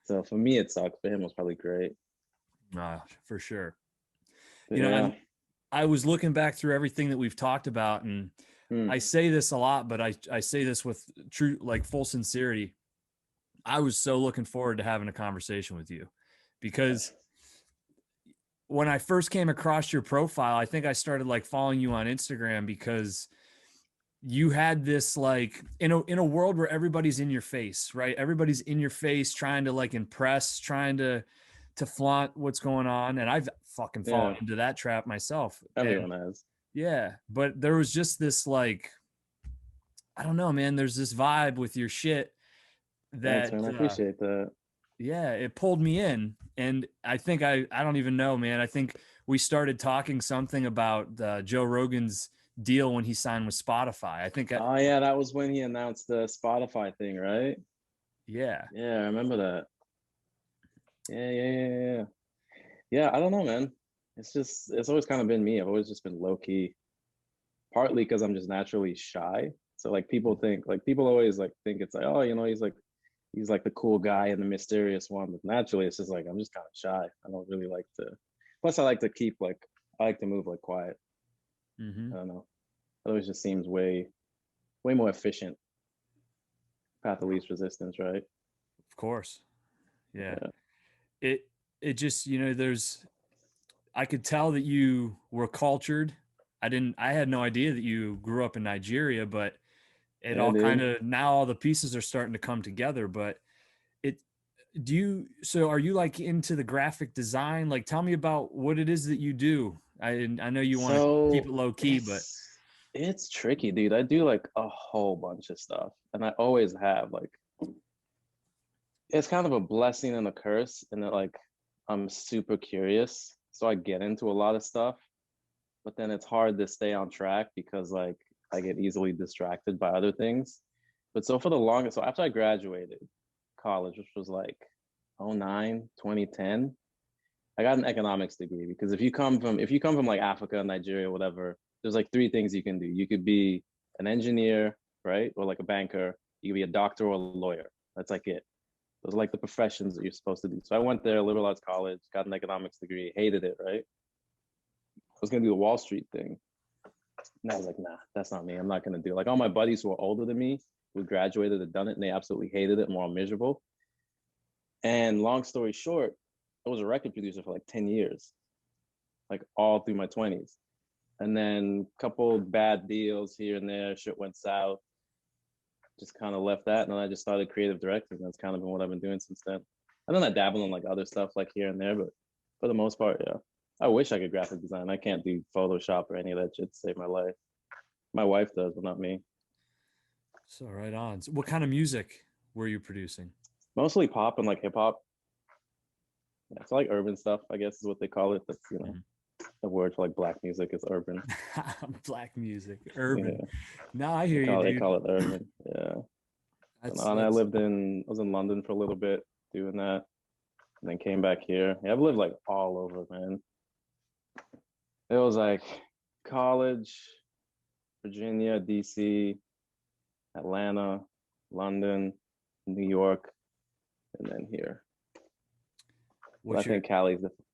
So for me, it sucked. For him, it was probably great. For sure. But You know, yeah. I was looking back through everything that we've talked about, and Hmm. I say this a lot, but I say this with true, like, full sincerity. I was so looking forward to having a conversation with you because when I first came across your profile, I think I started like following you on Instagram because you had this, like, in a world where everybody's in your face, right? Everybody's in your face trying to like impress, trying to flaunt what's going on, and I've fucking fallen Yeah. into that trap myself. And Everyone has. yeah, but there was just this, like, I don't know, man, there's this vibe with your shit Thanks, that man. I appreciate that. yeah, it pulled me in. And I think I don't even know, man. I think we started talking something about Joe Rogan's deal when he signed with Spotify. I think Oh yeah, that was when he announced the Spotify thing, right? yeah. Yeah, I remember that. Yeah. Yeah, I don't know, man. It's always kind of been me. I've always just been low key. Partly because I'm just naturally shy. So like people always like think it's like, oh, he's like the cool guy and the mysterious one. But naturally it's just like I'm just kind of shy. I don't really like to plus I like to keep like I like to move like quiet. Mm-hmm. I don't know. It always just seems way more efficient. Path of least resistance, right? Of course. Yeah. Yeah. It it just, there's I could tell that you were cultured. I had no idea that you grew up in Nigeria, but it Yeah, all kind dude. of, now all the pieces are starting to come together. But it so are you like into the graphic design? Like, tell me about what it is that you do. I know you want to keep So it low key, but it's tricky, dude. I do like a whole bunch of stuff. And I always have like it's kind of a blessing and a curse in that like I'm super curious. So I get into a lot of stuff, but then it's hard to stay on track because like I get easily distracted by other things. But so for the longest, so after I graduated college, which was like 09, 2010, I got an economics degree because if you come from like Africa, Nigeria, whatever, there's like three things you can do. You could be an engineer, right? Or like a banker. You could be a doctor or a lawyer. That's like it. Those are like the professions that you're supposed to do. So I went there, liberal arts college, got an economics degree, hated it, right? I was gonna do the Wall Street thing. And I was like, nah, that's not me. I'm not gonna do it. Like all my buddies who were older than me, who graduated, had done it, and they absolutely hated it, more miserable. And long story short, I was a record producer for like 10 years, like all through my 20s. And then a couple bad deals here and there, shit went south. Just kind of left that, and then I just started creative directing. That's kind of been what I've been doing since then. And then I dabble in like other stuff like here and there, but for the most part, yeah. I wish I could graphic design. I can't do Photoshop or any of that shit to save my life. My wife does, but not me. so right on. So what kind of music were you producing? Mostly pop and like hip hop. Yeah, it's like urban stuff, I guess is what they call it. That's Mhm. the word for like black music is urban. Black music, urban. Yeah, No, I hear you, they dude. call it urban. Yeah. And That's I was in London for a little bit doing that, and then came back here. Yeah, I've lived like all over, man. It was like college, Virginia, DC, Atlanta, London, New York, and then here. But what's your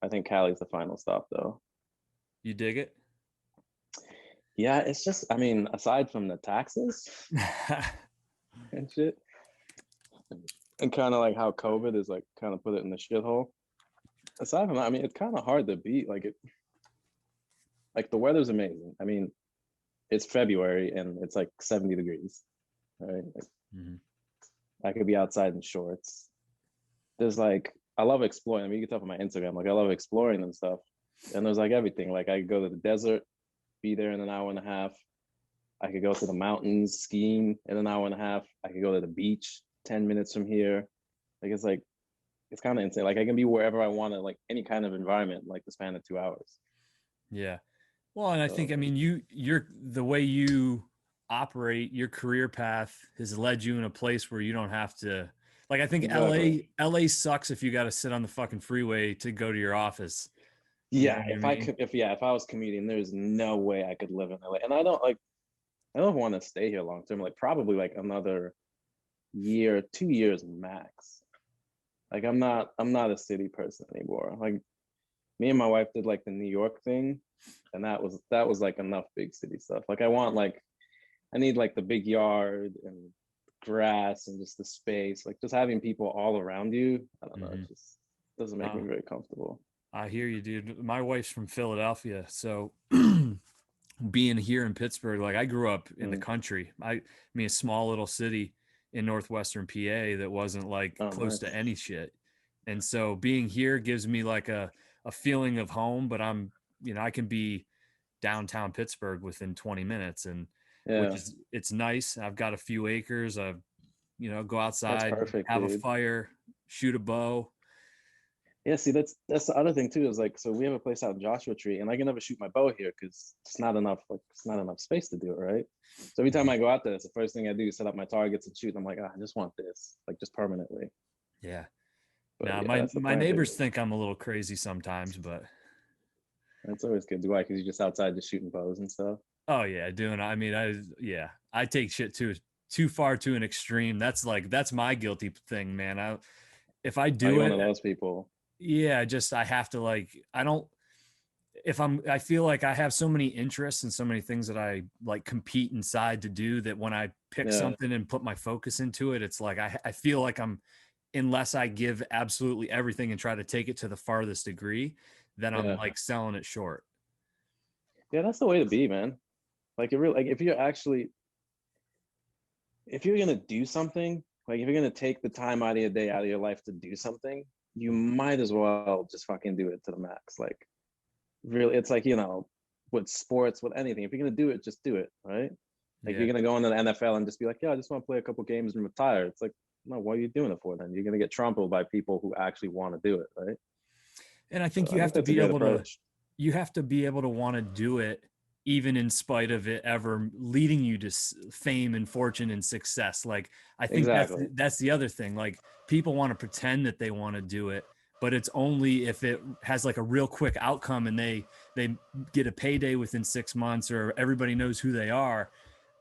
I think Cali's the final stop though. you dig it? Yeah, it's just I mean, aside from the taxes and shit, and kind of like how COVID is like kind of put it in the shithole. Aside from that, I mean, it's kind of hard to beat. Like the weather's amazing. I mean, it's February and it's like 70 degrees, right? Like Mhm. I could be outside in shorts. There's like I love exploring. I mean, you can tell from my Instagram, like I love exploring and stuff. And there's like everything. Like I could go to the desert, be there in an hour and a half. I could go to the mountains skiing in an hour and a half. I could go to the beach 10 minutes from here. Like it's kind of insane. Like I can be wherever I want to, like any kind of environment, like the span of 2 hours. Yeah. Well, and I think, I So mean, you're the way you operate, your career path has led you in a place where you don't have to, like, I think exactly. LA sucks if you got to sit on the fucking freeway to go to your office. You know Yeah, what I mean? if I was commuting, there's no way I could live in LA. And I don't want to stay here long term. Like probably like another year, 2 years max. Like I'm not a city person anymore. Like me and my wife did like the New York thing, and that was like enough big city stuff. Like I need like the big yard and grass and just the space. Like just having people all around you. I don't know. Hmm. It just doesn't make me very comfortable. I hear you, dude. My wife's from Philadelphia, so being here in Pittsburgh, like I grew up in the Mm. country. I mean, a small little city in northwestern PA that wasn't like Oh, close to nice. any shit. And so being here gives me like a feeling of home, but I can be downtown Pittsburgh within 20 minutes, and which Yeah, is it's nice. I've got a few acres. Go that's outside, perfect, have a dude. fire, shoot a bow. Yeah, see, that's the other thing too. Is like, so we have a place out in Joshua Tree, and I can never shoot my bow here because it's not enough. Like, it's not enough space to do it, right? So every time Mhm. I go out there, it's the first thing I do is set up my targets and shoot. And I'm like, I just want this, like, just permanently. Yeah. But Now yeah, my that's the my plan, dude. neighbors think I'm a little crazy sometimes, but That's always good. Do I? Because you're just outside just shooting bows and stuff. oh yeah, doing. I mean, I take shit too far to an extreme. That's my guilty thing, man. If I Are do you one it, of those people? yeah, just I have to like I don't if I feel like I have so many interests and so many things that I like compete inside to do that when I pick Yeah, something and put my focus into it, it's like I feel like I'm unless I give absolutely everything and try to take it to the farthest degree, then I'm yeah, like selling it short. yeah. That's the way to be, man. Like, it really, like, if you're gonna do something, like if you're gonna take the time out of your day, out of your life to do something, you might as well just fucking do it to the max. Like, really, it's like, with sports, with anything, if you're gonna do it, just do it, right? Like, you're Yeah. gonna go into the NFL and just be like, yeah, I just want to play a couple games and retire. It's like, no, what are you doing it for then? You're gonna get trampled by people who actually want to do it, right? And I So think I think that's a great approach. you have to be able to want to do it even in spite of it ever leading you to fame and fortune and success. Like I think Exactly. that's the other thing. Like people want to pretend that they want to do it, but it's only if it has like a real quick outcome and they get a payday within 6 months or everybody knows who they are.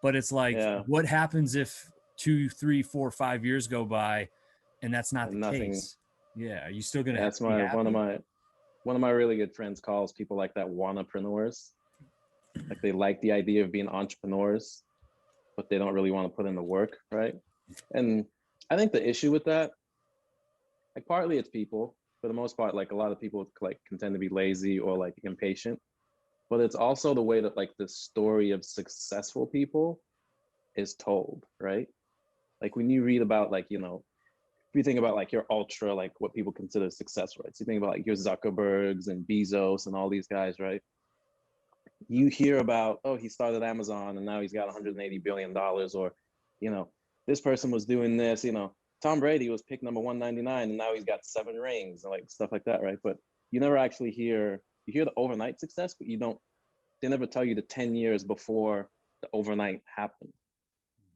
But it's like Yeah. what happens if 2, 3, 4, 5 years go by and that's not the And nothing. case? Yeah, are you still gonna Yeah, that's be my happy? one of my really good friends calls people like that wannapreneurs. Like, they like the idea of being entrepreneurs, but they don't really want to put in the work, right? And I think the issue with that, like, partly it's people. For the most part, like, a lot of people like can tend to be lazy or like impatient, but it's also the way that like the story of successful people is told, right? Like, when you read about, like, if you think about like your ultra, like what people consider success, right? So you think about like your Zuckerbergs and Bezos and all these guys, right? You hear about, oh, he started Amazon and now he's got 180 billion dollars, or, you know this person was doing this. Tom Brady was pick number 199 and now he's got 7 rings and like stuff like that, right? But you never actually hear the overnight success, but you don't they never tell you the 10 years before the overnight happened.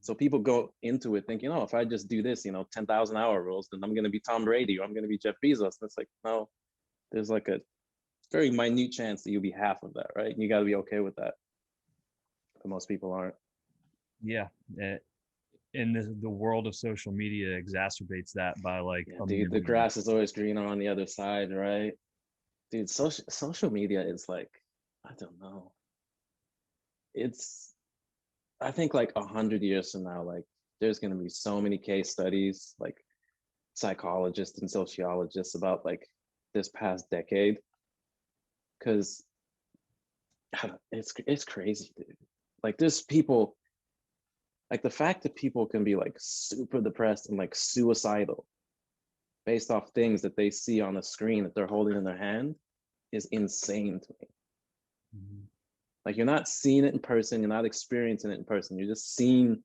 So people go into it thinking, oh, if I just do this, 10,000 hour rules, then I'm going to be Tom Brady or I'm going to be Jeff Bezos. And it's like, no, there's like a very minute chance that you'll be half of that, right? And you got to be okay with that. But most people aren't. Yeah. And the world of social media exacerbates that by like Yeah, a dude, the million. grass is always greener on the other side, right? Dude, social media is like, I don't know. It's I think like 100 years from now, like, there's gonna be so many case studies, like psychologists and sociologists about like this past decade, because it's crazy, dude. Like, there's people, like, the fact that people can be like super depressed and like suicidal based off things that they see on a screen that they're holding in their hand is insane to me. Mhm. Like, you're not seeing it in person, you're not experiencing it in person, you're just seeing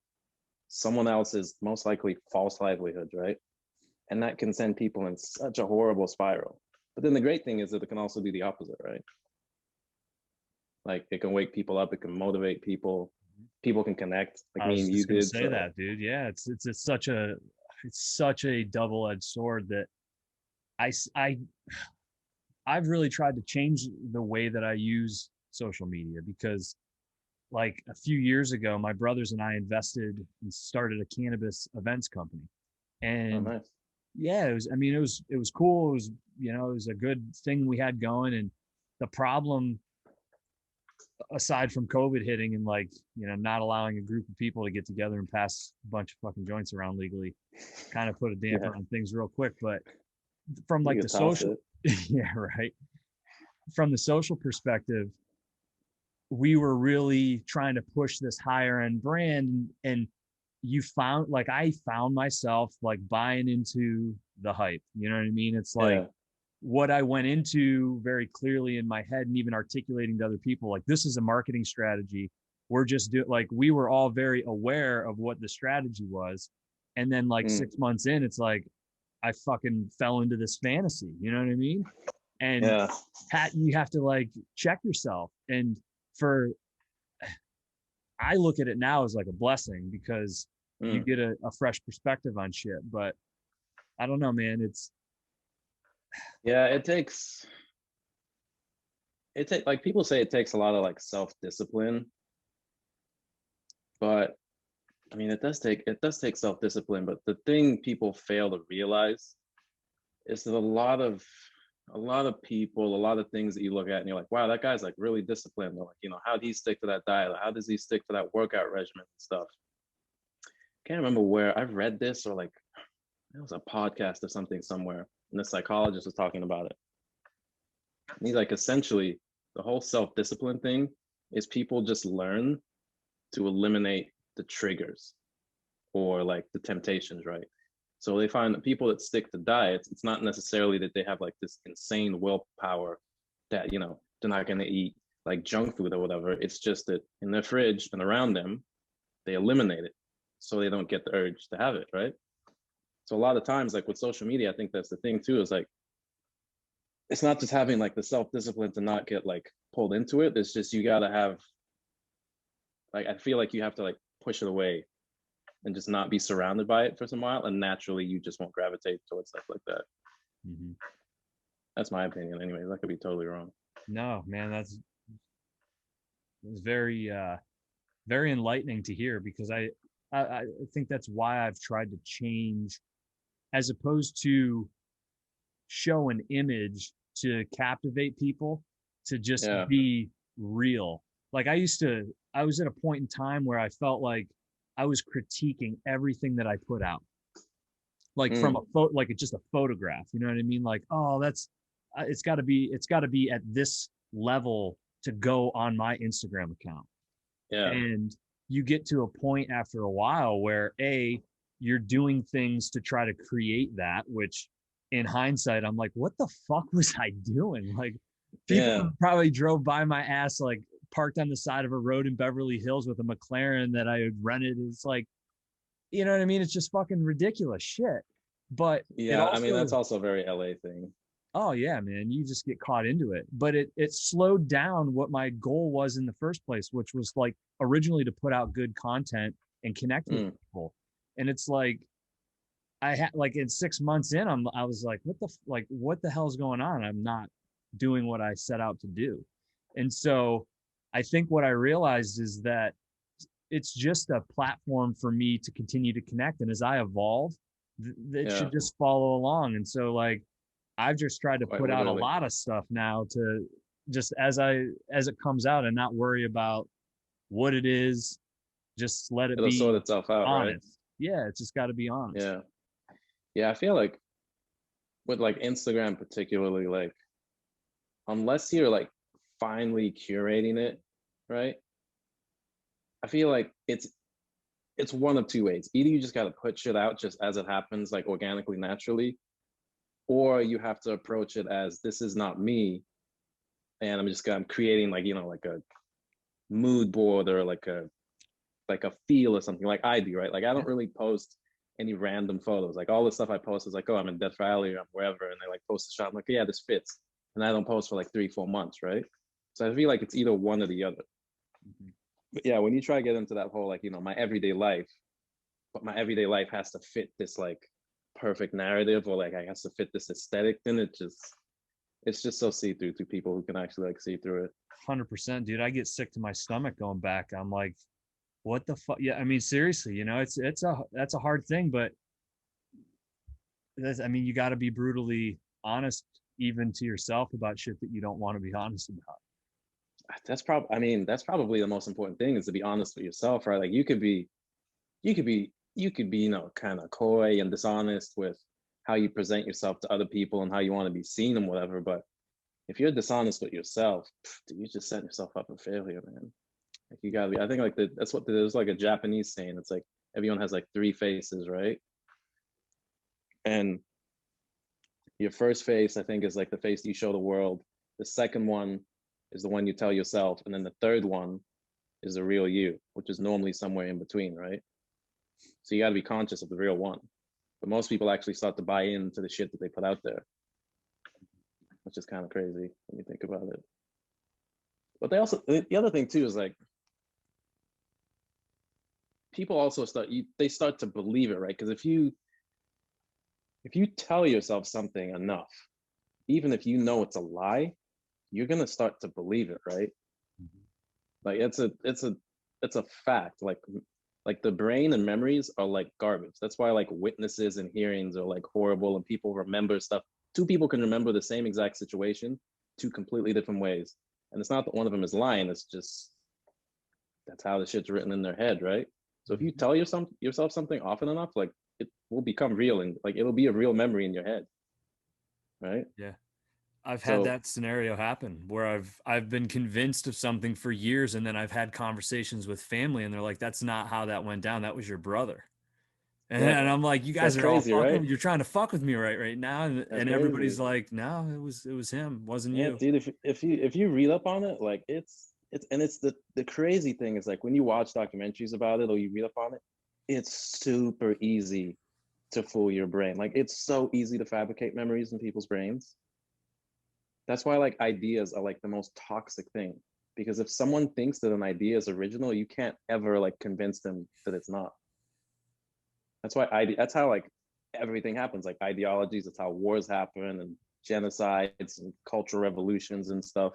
someone else's most likely false livelihoods, right? And that can send people in such a horrible spiral. But then the great thing is that it can also do the opposite, right? Like, it can wake people up, it can motivate people, people can connect like I me was and you just gonna did. say So that, dude. Yeah, it's such a double-edged sword that I s- I I've really tried to change the way that I use social media because like a few years ago, my brothers and I invested and started a cannabis events company. oh, And nice. yeah, it was, I mean, it was cool. It was, you know, it was a good thing we had going. And the problem, aside from COVID hitting and like, you know, not allowing a group of people to get together and pass a bunch of fucking joints around legally, kind of put a Yeah, damper on things real quick. But from you like the could toss social, it. yeah, right. From the social perspective, we were really trying to push this higher end brand, and you found, like, I found myself like buying into the hype. You know what I mean? It's like Yeah. what I went into very clearly in my head and even articulating to other people, like, this is a marketing strategy. We're just doing, like, we were all very aware of what the strategy was. And then like Mm. 6 months in, it's like I fucking fell into this fantasy. You know what I mean? And Yeah. you have to like check yourself. And for, I look at it now as like a blessing because you Mm. get a fresh perspective on shit. But I don't know, man. Yeah, it takes like people say it takes a lot of like self-discipline, but I mean it does take self-discipline, but the thing people fail to realize is that a lot of people, a lot of things that you look at and you're like, wow, that guy's like really disciplined. Or like, how did he stick to that diet? How does he stick to that workout regimen and stuff? Can't remember where I've read this, or like it was a podcast or something somewhere, and the psychologist was talking about it. And he's like, essentially, the whole self-discipline thing is people just learn to eliminate the triggers or like the temptations, right? So they find that people that stick to diets, it's not necessarily that they have like this insane willpower that, they're not going to eat like junk food or whatever. It's just that in their fridge and around them, they eliminate it so they don't get the urge to have it, right? So a lot of times, like with social media, I think that's the thing too, is like, it's not just having like the self-discipline to not get like pulled into it. It's just, you got to have, like, I feel like you have to like push it away and just not be surrounded by it for some while, and naturally you just won't gravitate towards stuff like that. Mhm. That's my opinion anyway. That could be totally wrong. No, man, that's very very enlightening to hear because I think that's why I've tried to change, as opposed to show an image to captivate people, to just Yeah. be real. Like I was at a point in time where I felt like I was critiquing everything that I put out, like from a Mm. photo, like it's just a photograph. You know what I mean? Like, oh, that's it's got to be at this level to go on my Instagram account. Yeah. And you get to a point after a while where you're doing things to try to create that, which in hindsight I'm like, what the fuck was I doing? Like, people Yeah. probably drove by my ass, like parked on the side of a road in Beverly Hills with a McLaren that I had rented. It's like, you know what I mean? It's just fucking ridiculous shit. But it Yeah. I mean, also, that's also a very LA thing. oh yeah, man, you just get caught into it. But it slowed down what my goal was in the first place, which was like originally to put out good content and connect with Mm. people. And it's like I had, like, in 6 months in, I was like, what the hell's going on? I'm not doing what I set out to do. And so I think what I realized is that it's just a platform for me to continue to connect. And as I evolve, it Yeah. should just follow along. And so like I've just tried to Quite put out a literally. lot of stuff now to just as it comes out and not worry about what it is. Just let it It'll sort be itself out, right? honest. Yeah, it's just got to be honest. Yeah. Yeah. I feel like with like Instagram particularly, like, unless you're like finally curating it, right? I feel like it's one of two ways. Either you just got to put shit out just as it happens, like organically, naturally, or you have to approach it as, this is not me, and I'm creating like, like a mood board, or like a feel or something, like I do, right? Like, I Yeah. don't really post any random photos. Like, all the stuff I post is like, oh, I'm in Death Valley, or I'm wherever, and they like post a shot. I'm like, yeah, this fits, and I don't post for like 3-4 months, right? So I feel like it's either one or the other. Mhm. But yeah, when you try to get into that whole like, my everyday life, but my everyday life has to fit this like perfect narrative, or like I has to fit this aesthetic, then it's just so see-through to people who can actually like see through it. 100%, dude. I get sick to my stomach going back. I'm like, what the fuck? Yeah, I mean, seriously, it's that's a hard thing, but I mean, you got to be brutally honest even to yourself about shit that you don't want to be honest about. That's probably the most important thing, is to be honest with yourself, right? Like you could be, kind of coy and dishonest with how you present yourself to other people and how you want to be seen and whatever. But if you're dishonest with yourself, dude, you just set yourself up for failure, man. Like you gotta be. I think like that's what there's like a Japanese saying. It's like everyone has like three faces, right? And your first face, I think, is like the face you show the world. The second one is the one you tell yourself, and then the third one is the real you, which is normally somewhere in between, right? So you got to be conscious of the real one. But most people actually start to buy into the shit that they put out there, which is kind of crazy when you think about it. But the other thing too is like people also they start to believe it, right? Because if you tell yourself something enough, even if you know it's a lie, you're gonna start to believe it, right? Like it's a fact. Like the brain and memories are like garbage. That's why like witnesses and hearings are like horrible, and people remember stuff. Two people can remember the same exact situation two completely different ways. And it's not that one of them is lying, it's just that's how the shit's written in their head, right? So if you tell yourself something often enough, like it will become real, and like it'll be a real memory in your head, right? Yeah. I've had So that scenario happen where I've been convinced of something for years, and then I've had conversations with family and they're like, that's not how that went down. That was your brother. And yeah, I'm like, you guys that's are all crazy, right? fucking, you're trying to fuck with me right now. That's And crazy. everybody's like, no, it was him, wasn't Yeah, you. dude. If you read up on it, like it's the crazy thing is like when you watch documentaries about it or you read up on it, it's super easy to fool your brain. Like it's so easy to fabricate memories in people's brains. That's why like ideas are like the most toxic thing, because if someone thinks that an idea is original, you can't ever like convince them that it's not. That's how like everything happens, like ideologies. That's how wars happen, and genocides and cultural revolutions and stuff.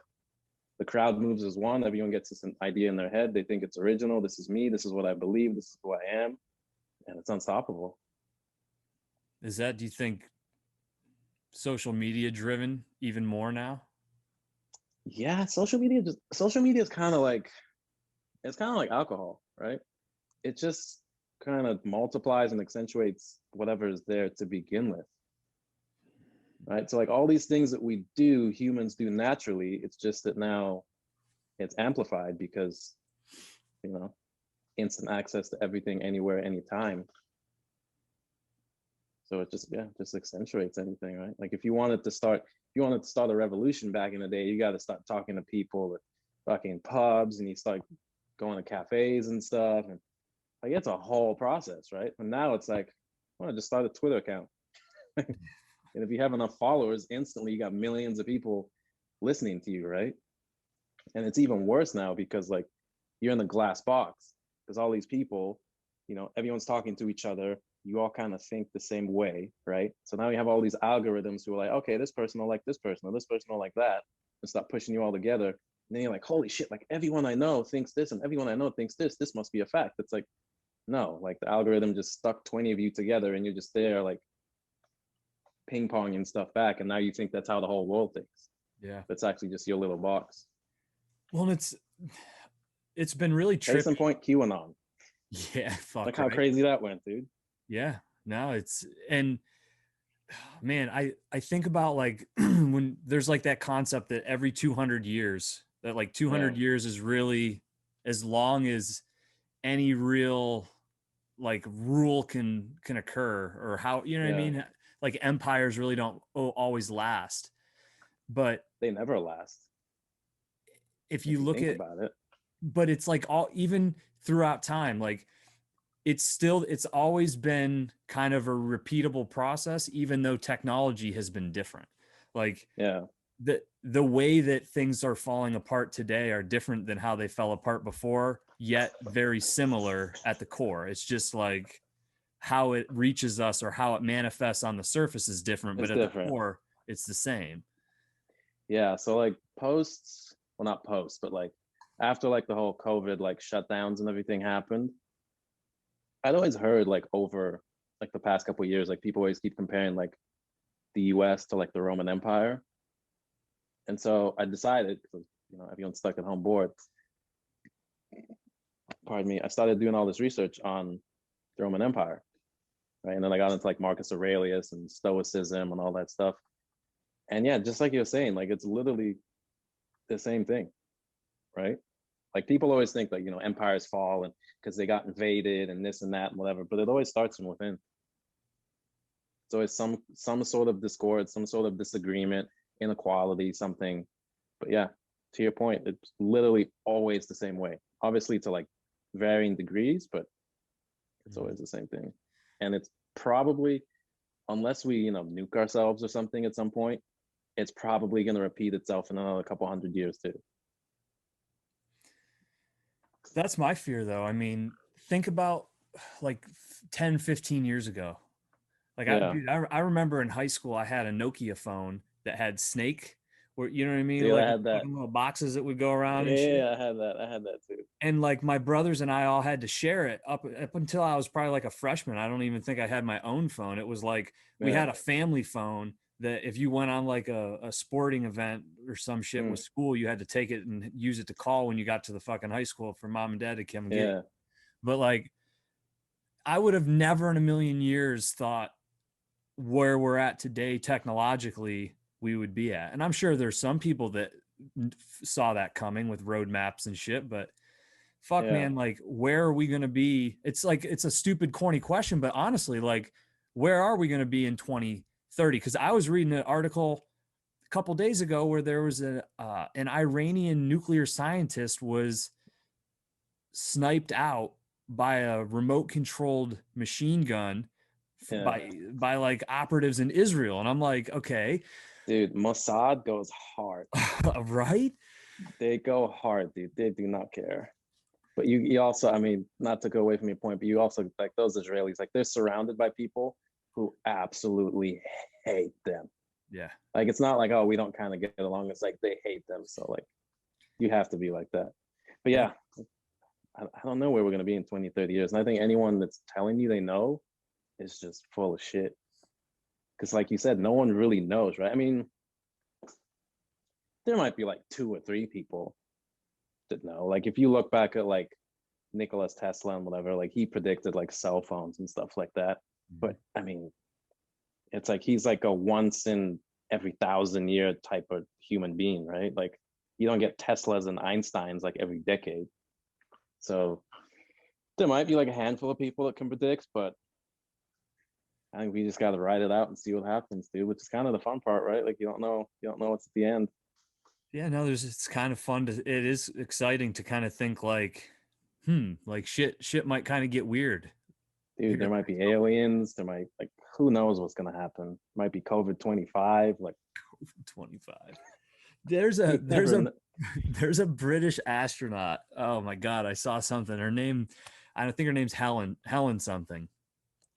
The crowd moves as one. Everyone gets this idea in their head. They think it's original. This is me. This is what I believe. This is who I am, and it's unstoppable. Is that, do you think, social media driven even more now? Yeah, social media is kind of like it's kind of like alcohol, right? It just kind of multiplies and accentuates whatever is there to begin with, right? So like all these things that we do, humans do naturally. It's just that now it's amplified because you know instant access to everything, anywhere, anytime. So it just accentuates anything, right? Like if you wanted to start a revolution back in the day, you got to start talking to people at fucking pubs, and you start going to cafes and stuff, and like it's a whole process, right? And now it's like, I want to just start a Twitter account. And if you have enough followers, instantly you got millions of people listening to you, right? And it's even worse now because like you're in the glass box, because all these people, everyone's talking to each other. You all kind of think the same way, right? So now you have all these algorithms who are like, okay, this person will like this person, or this person will like that, and start pushing you all together. And then you're like, holy shit, like everyone I know thinks this, and everyone I know thinks this. This must be a fact. It's like, no, like the algorithm just stuck 20 of you together, and you're just there like ping ponging stuff back. And now you think that's how the whole world thinks. Yeah. That's actually just your little box. Well, it's been really Case in trippy. point, QAnon. Yeah, fuck Like how right. crazy that went, dude. Yeah. No, and man, I think about like when there's like that concept that every 200 years, that like 200 Yeah, years is really as long as any real like rule can occur, or how, you know what I yeah. mean? Like empires really don't always last. But They never last if if you you look think at, about it. but it's like all, even throughout time, like it's always been kind of a repeatable process, even though technology has been different. Like Yeah, the way that things are falling apart today are different than how they fell apart before, yet very similar at the core. It's just like how it reaches us or how it manifests on the surface is different, but it's at the different. core, it's the same. Yeah, so like posts, well, not posts, but like after like the whole COVID like shutdowns and everything happened, I'd always heard like over like the past couple of years, like people always keep comparing like the US to like the Roman Empire. And so I decided, because everyone's stuck at home bored, pardon me, I started doing all this research on the Roman Empire, right? And then I got into like Marcus Aurelius and Stoicism and all that stuff. And yeah, just like you're saying, like it's literally the same thing, right? Like people always think like, empires fall and because they got invaded and this and that and whatever, but it always starts from within. It's always some sort of discord, some sort of disagreement, inequality, something. But yeah, to your point, it's literally always the same way. Obviously to like varying degrees, but it's always the same thing. And it's probably, unless we, nuke ourselves or something at some point, it's probably going to repeat itself in another couple hundred years too. That's my fear though. I mean, think about like 10, 15 years ago. Like Yeah. I remember in high school, I had a Nokia phone that had Snake, where you know what I mean, Dude, I like had that. fucking little boxes that would go around and shit. Yeah, I had that. I had that too. And like my brothers and I all had to share it up until I was probably like a freshman. I don't even think I had my own phone. It was like we Yeah. had a family phone that if you went on like a sporting event or some shit with school, you had to take it and use it to call when you got to the fucking high school for mom and dad to come and get you. But like, I would have never in a million years thought where we're at today technologically we would be at. And I'm sure there's some people that saw that coming with roadmaps and shit, but fuck, man, like where are we going to be? It's like, it's a stupid, corny question, but honestly, like where are we going to be in 2030? Because I was reading an article a couple days ago where there was an Iranian nuclear scientist was sniped out by a remote controlled machine gun by like operatives in Israel. And I'm like, okay. Dude, Mossad goes hard. Right? They go hard, dude. They do not care. But you also, I mean, not to go away from your point, but you also, like those Israelis, like they're surrounded by people who absolutely hate them. Yeah. Like it's not like, oh, we don't kind of get along. It's like they hate them. So like you have to be like that. But yeah, I don't know where we're going to be in 20, 30 years. And I think anyone that's telling you they know is just full of shit. Because like you said, no one really knows, right? I mean, there might be like 2 or 3 people that know. Like if you look back at like Nikola Tesla and whatever, like he predicted like cell phones and stuff like that. But I mean, it's like he's like a once in every 1,000-year type of human being, right? Like you don't get Teslas and Einsteins like every decade. So there might be like a handful of people that can predict, but I think we just got to ride it out and see what happens, dude, which is kind of the fun part, right? Like you don't know what's at the end. Yeah, no, it's kind of fun it is exciting to kind of think like, like shit might kind of get weird. Dude, there might be aliens, there might, like, who knows what's gonna happen? Might be COVID-25, like COVID-25. There's a British astronaut. Oh my God, I saw something. Her name, I think her name's Helen something.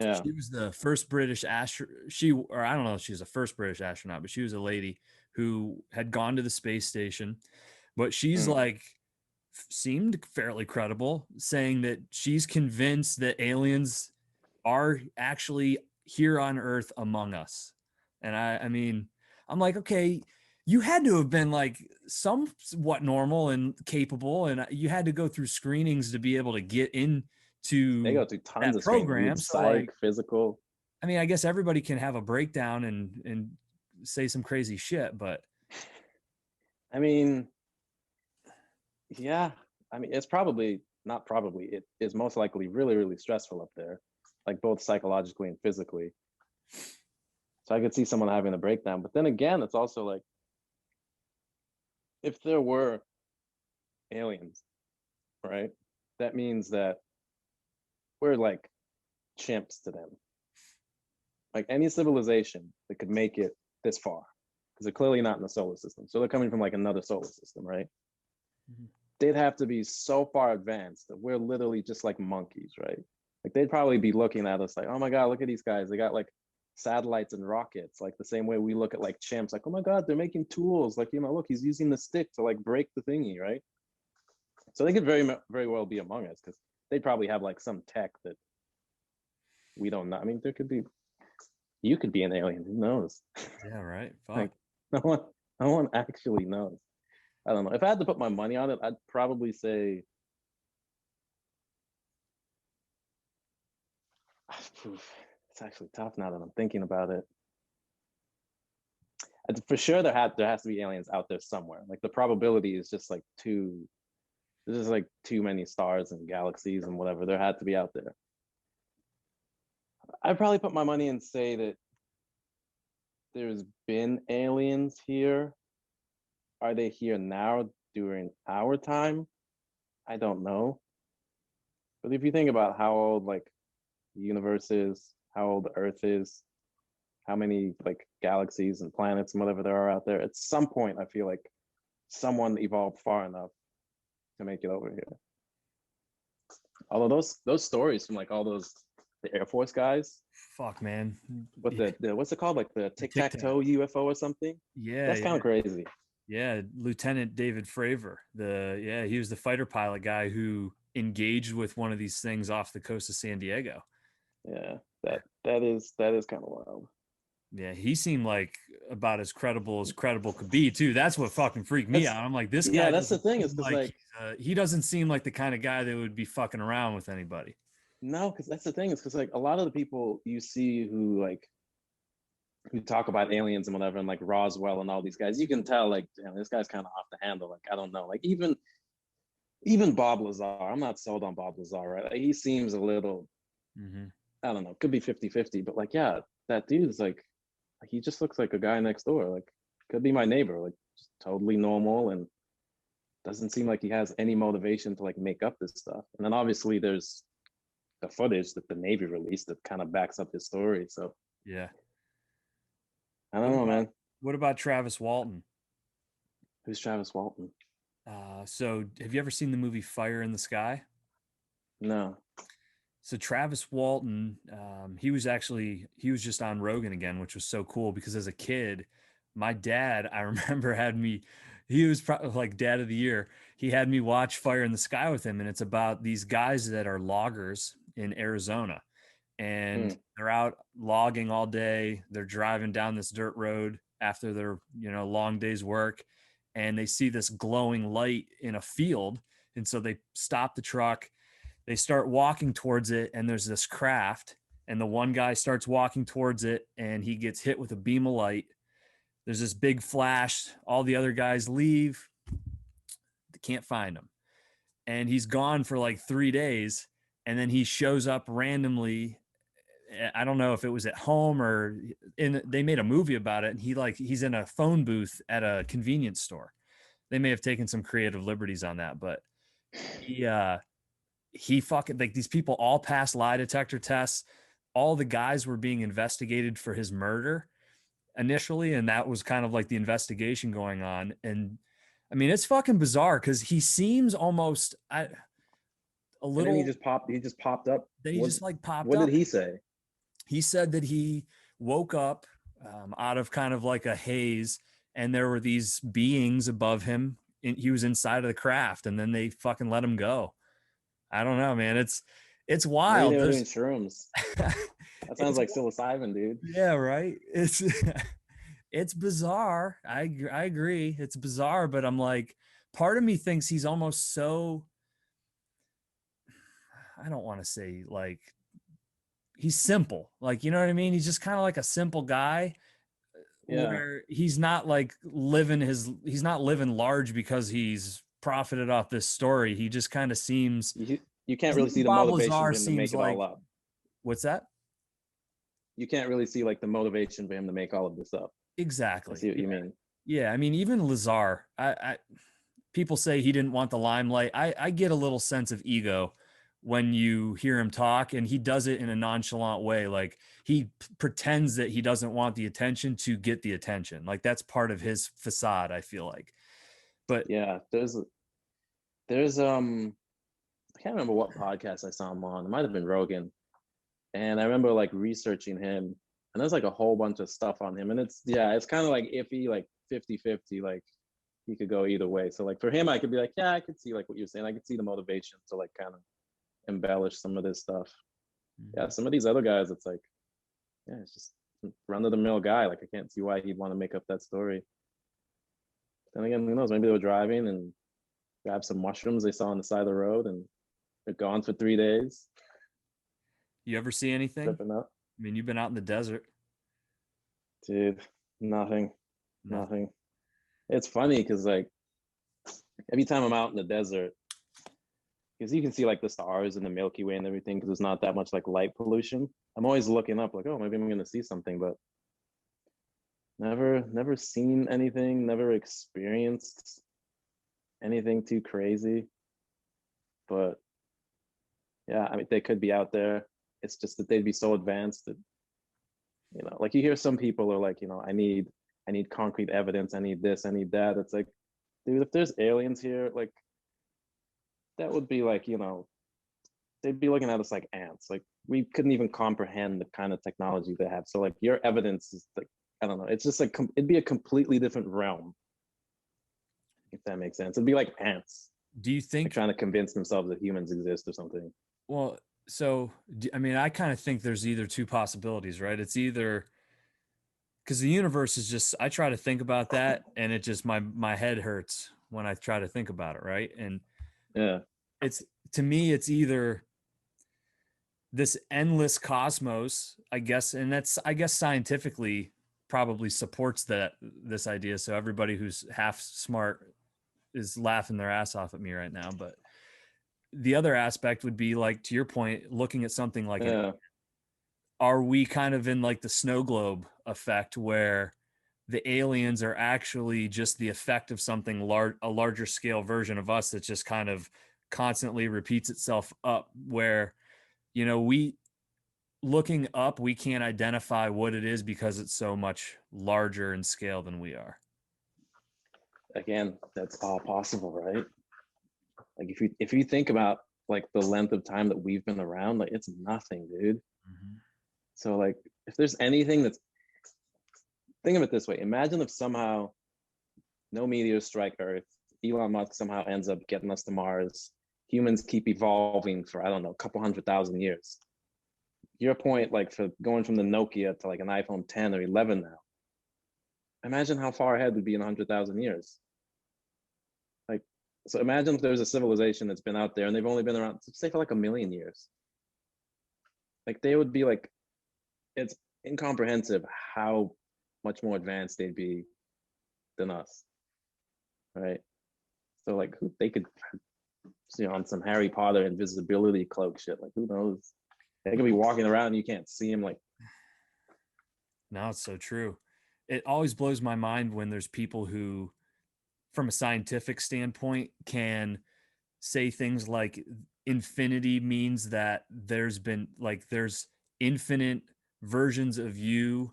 Yeah. She was the first British I don't know if she was the first British astronaut, but she was a lady who had gone to the space station. But she's like, seemed fairly credible, saying that she's convinced that aliens are actually here on Earth among us. And I mean, I'm like, okay, you had to have been like somewhat normal and capable, and you had to go through screenings to be able to get into they go through tons of program. So like, physical. I mean, I guess everybody can have a breakdown and say some crazy shit, but I mean, yeah, I mean, it's probably not probably, it is most likely really, really stressful up there, like both psychologically and physically. So I could see someone having a breakdown. But then again, it's also like, if there were aliens, right, that means that we're like chimps to them. Like any civilization that could make it this far, because they're clearly not in the solar system. So they're coming from like another solar system, right? They'd have to be so far advanced that we're literally just like monkeys, right? Like they'd probably be looking at us like, oh my God, look at these guys. They got like satellites and rockets, like the same way we look at like chimps, like, oh my God, they're making tools. Like, look, he's using the stick to like break the thingy, right? So they could very, very well be among us because they'd probably have like some tech that, we don't know. I mean, you could be an alien. Who knows? Yeah, right. Fuck. Like, no one actually knows. I don't know. If I had to put my money on it, I'd probably say it's actually tough now that I'm thinking about it. For sure, there has to be aliens out there somewhere. Like the probability is just like there's just like too many stars and galaxies and whatever. There had to be out there. I'd probably put my money and say that there's been aliens here. Are they here now during our time? I don't know. But if you think about how old like the universe is, how old the Earth is, how many like galaxies and planets and whatever there are out there, at some point I feel like someone evolved far enough to make it over here. Although those stories from like all those the Air Force guys, Fuck, man. what the what's it called, like the tic-tac-toe UFO or something? Yeah, that's kind of crazy. Yeah, Lieutenant David Fravor. He was the fighter pilot guy who engaged with one of these things off the coast of San Diego. Yeah, that is kind of wild. Yeah, he seemed like about as credible could be too. That's what fucking freaked me out. I'm like, this guy. Yeah, that's the thing. Is because like he doesn't seem like the kind of guy that would be fucking around with anybody. No, because that's the thing. Is because like a lot of the people you see who talk about aliens and whatever, and like Roswell and all these guys, you can tell like, damn, this guy's kind of off the handle. Like I don't know. Like even Bob Lazar. I'm not sold on Bob Lazar. Right? Like, he seems a little. I don't know. Could be 50-50, but like, yeah, that dude's like he just looks like a guy next door. Like could be my neighbor. Like just totally normal and doesn't seem like he has any motivation to like make up this stuff. And then obviously there's the footage that the Navy released that kind of backs up his story. So yeah, I don't know, man. What about Travis Walton? Who's Travis Walton? So have you ever seen the movie Fire in the Sky? No. So Travis Walton, he was just on Rogan again, which was so cool because as a kid, my dad, I remember he was probably like dad of the year. He had me watch Fire in the Sky with him. And it's about these guys that are loggers in Arizona and they're out logging all day. They're driving down this dirt road after their, long day's work. And they see this glowing light in a field. And so they stop the truck. They start walking towards it, and there's this craft, and the one guy starts walking towards it, and he gets hit with a beam of light. There's this big flash. All the other guys leave. They can't find him. And he's gone for like 3 days, and then he shows up randomly. I don't know if it was at home or they made a movie about it, and he's in a phone booth at a convenience store. They may have taken some creative liberties on that, but he fucking like these people all passed lie detector tests. All the guys were being investigated for his murder initially. And that was kind of like the investigation going on. And I mean, it's fucking bizarre because he seems almost a little. And then he just popped up. Then he just like popped up. What did he say? He said that he woke up out of kind of like a haze and there were these beings above him. And he was inside of the craft and then they fucking let him go. I don't know, man. It's wild. Maybe they were doing shrooms. That sounds like psilocybin, dude. Yeah, right. It's bizarre. I agree. It's bizarre, but I'm like, part of me thinks he's almost so. I don't want to say like he's simple. Like, you know what I mean? He's just kind of like a simple guy. Yeah. Where he's not like he's not living large because he's profited off this story. He just kind of seems you can't really see the motivation for him to make it all up. What's that? You can't really see like the motivation for him to make all of this up. Exactly. I see what you mean. Yeah, I mean, even Lazar, people say he didn't want the limelight. I get a little sense of ego when you hear him talk, and he does it in a nonchalant way. Like he pretends that he doesn't want the attention to get the attention. Like that's part of his facade, I feel like. But yeah, there's I can't remember what podcast I saw him on. It might have been Rogan. And I remember like researching him, and there's like a whole bunch of stuff on him. And it's kind of like iffy, like 50-50, like he could go either way. So like for him, I could be like, yeah, I could see like what you're saying. I could see the motivation to like kind of embellish some of this stuff. Yeah, some of these other guys, it's like, yeah, it's just run of the mill guy. Like, I can't see why he'd want to make up that story. Then again, who knows? Maybe they were driving and grabbed some mushrooms they saw on the side of the road, and they're gone for 3 days. You ever see anything? Tripping up, I mean, you've been out in the desert. dude. Nothing, Nothing. nothing. It's funny because like every time I'm out in the desert, because you can see like the stars and the Milky Way and everything, because there's not that much like light pollution. I'm always looking up, like, oh, maybe I'm gonna see something, but never seen anything, never experienced anything too crazy. But yeah, I mean, they could be out there. It's just that they'd be so advanced that, like you hear some people are like, I need concrete evidence, I need this, I need that. It's like, dude, if there's aliens here, like that would be like, they'd be looking at us like ants. Like we couldn't even comprehend the kind of technology they have. So like your evidence is like, I don't know. It's just like it'd be a completely different realm, if that makes sense. It'd be like ants. Do you think like trying to convince themselves that humans exist or something? Well, so I mean, I kind of think there's either two possibilities, right? It's either because the universe is just I try to think about that and it just my head hurts when I try to think about it, right? And Yeah. it's to me it's either this endless cosmos, I guess, and that's I guess scientifically probably supports this idea. So everybody who's half smart is laughing their ass off at me right now, but the other aspect would be like to your point, looking at something like Yeah. are we kind of in like the snow globe effect where the aliens are actually just the effect of something a larger scale version of us that just kind of constantly repeats itself up where we looking up we can't identify what it is because it's so much larger in scale than we are. Again, that's all possible, right? Like if you think about like the length of time that we've been around, like it's nothing, dude. Mm-hmm. So like if there's anything that's think of it this way, imagine if somehow no meteors strike Earth, Elon Musk somehow ends up getting us to Mars, humans keep evolving for I don't know, a couple 100,000 years. Your point, like for going from the Nokia to like an iPhone 10 or 11 now, imagine how far ahead we'd be in 100,000 years. Like, so imagine if there's a civilization that's been out there and they've only been around, say, for like 1,000,000 years. Like, they would be like, it's incomprehensible how much more advanced they'd be than us, right? So, like, they could, on some Harry Potter invisibility cloak shit, like, who knows? They could be walking around and you can't see them, like, No, it's so true. It always blows my mind when there's people who, from a scientific standpoint, can say things like infinity means that there's infinite versions of you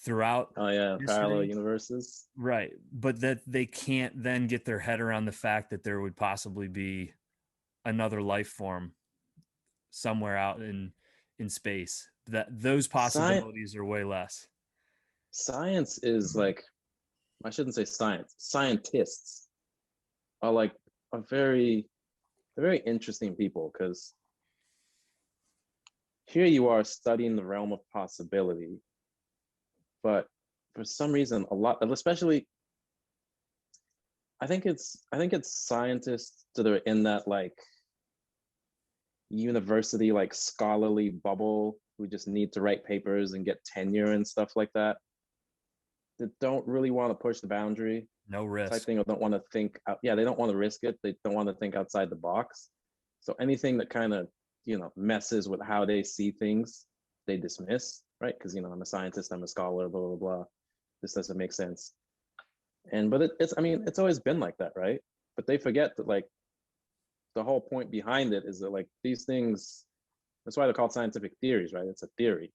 throughout oh yeah, parallel history. universes. Right. But that they can't then get their head around the fact that there would possibly be another life form somewhere out in space. That those Science, possibilities are way less. science is like, I shouldn't say science. Scientists are like a very interesting people because here you are studying the realm of possibility, but for some reason, a lot, especially, I think it's scientists that are in that like university like scholarly bubble who just need to write papers and get tenure and stuff like that don't really want to push the boundary No type risk. thing or don't want to think out. Yeah, they don't want to risk it. They don't want to think outside the box. So anything that kind of messes with how they see things, they dismiss, right? Because I'm a scientist, I'm a scholar, blah blah blah. This doesn't make sense. But it's I mean it's always been like that, right? But they forget that like the whole point behind it is that like these things. That's why they're called scientific theories, right? It's a theory.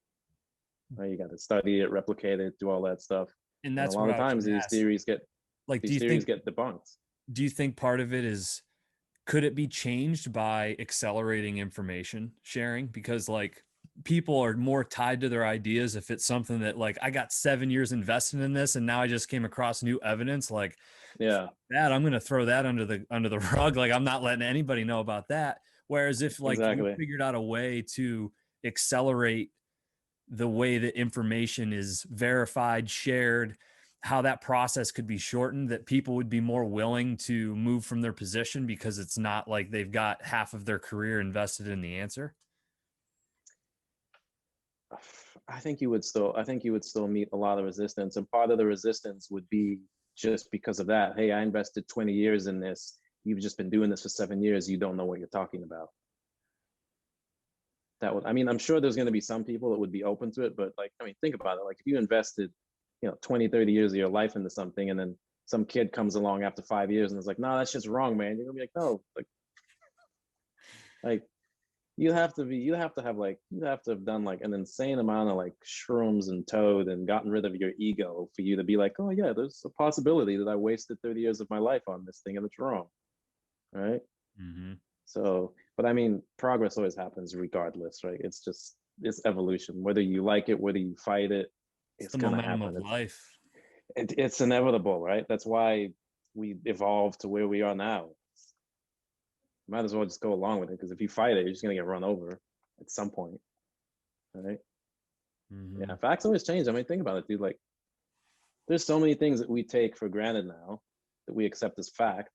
Right? You got to study it, replicate it, do all that stuff. And And a that's lot what of I was times going to these ask. theories get Like, these theories get debunked. do you think part of it is could it be changed by accelerating information sharing? Because like people are more tied to their ideas if it's something that like I got 7 years invested in this and now I just came across new evidence like Yeah, that I'm going to throw that under the rug. Like I'm not letting anybody know about that. Whereas if like you exactly. figured out a way to accelerate the way that information is verified, shared, how that process could be shortened, that people would be more willing to move from their position because it's not like they've got half of their career invested in the answer? I think you would still meet a lot of resistance, and part of the resistance would be just because of that. Hey, I invested 20 years in this. You've just been doing this for 7 years. You don't know what you're talking about. That would, I mean, I'm sure there's going to be some people that would be open to it, but like, I mean, think about it. Like if you invested, 20, 30 years of your life into something, and then some kid comes along after 5 years and is like, no, that's just wrong, man. You're gonna be like, no, like you have to have done like an insane amount of like shrooms and toad and gotten rid of your ego for you to be like, oh yeah, there's a possibility that I wasted 30 years of my life on this thing and it's wrong. Right. Mm-hmm. So, but I mean, progress always happens regardless, right? It's evolution. Whether you like it, whether you fight it, it's the gonna momentum happen. of life. It's inevitable, right? That's why we evolved to where we are now. Might as well just go along with it, because if you fight it, you're just gonna get run over at some point, right? Mm-hmm. Yeah, facts always change. I mean, think about it, dude. Like, there's so many things that we take for granted now that we accept as fact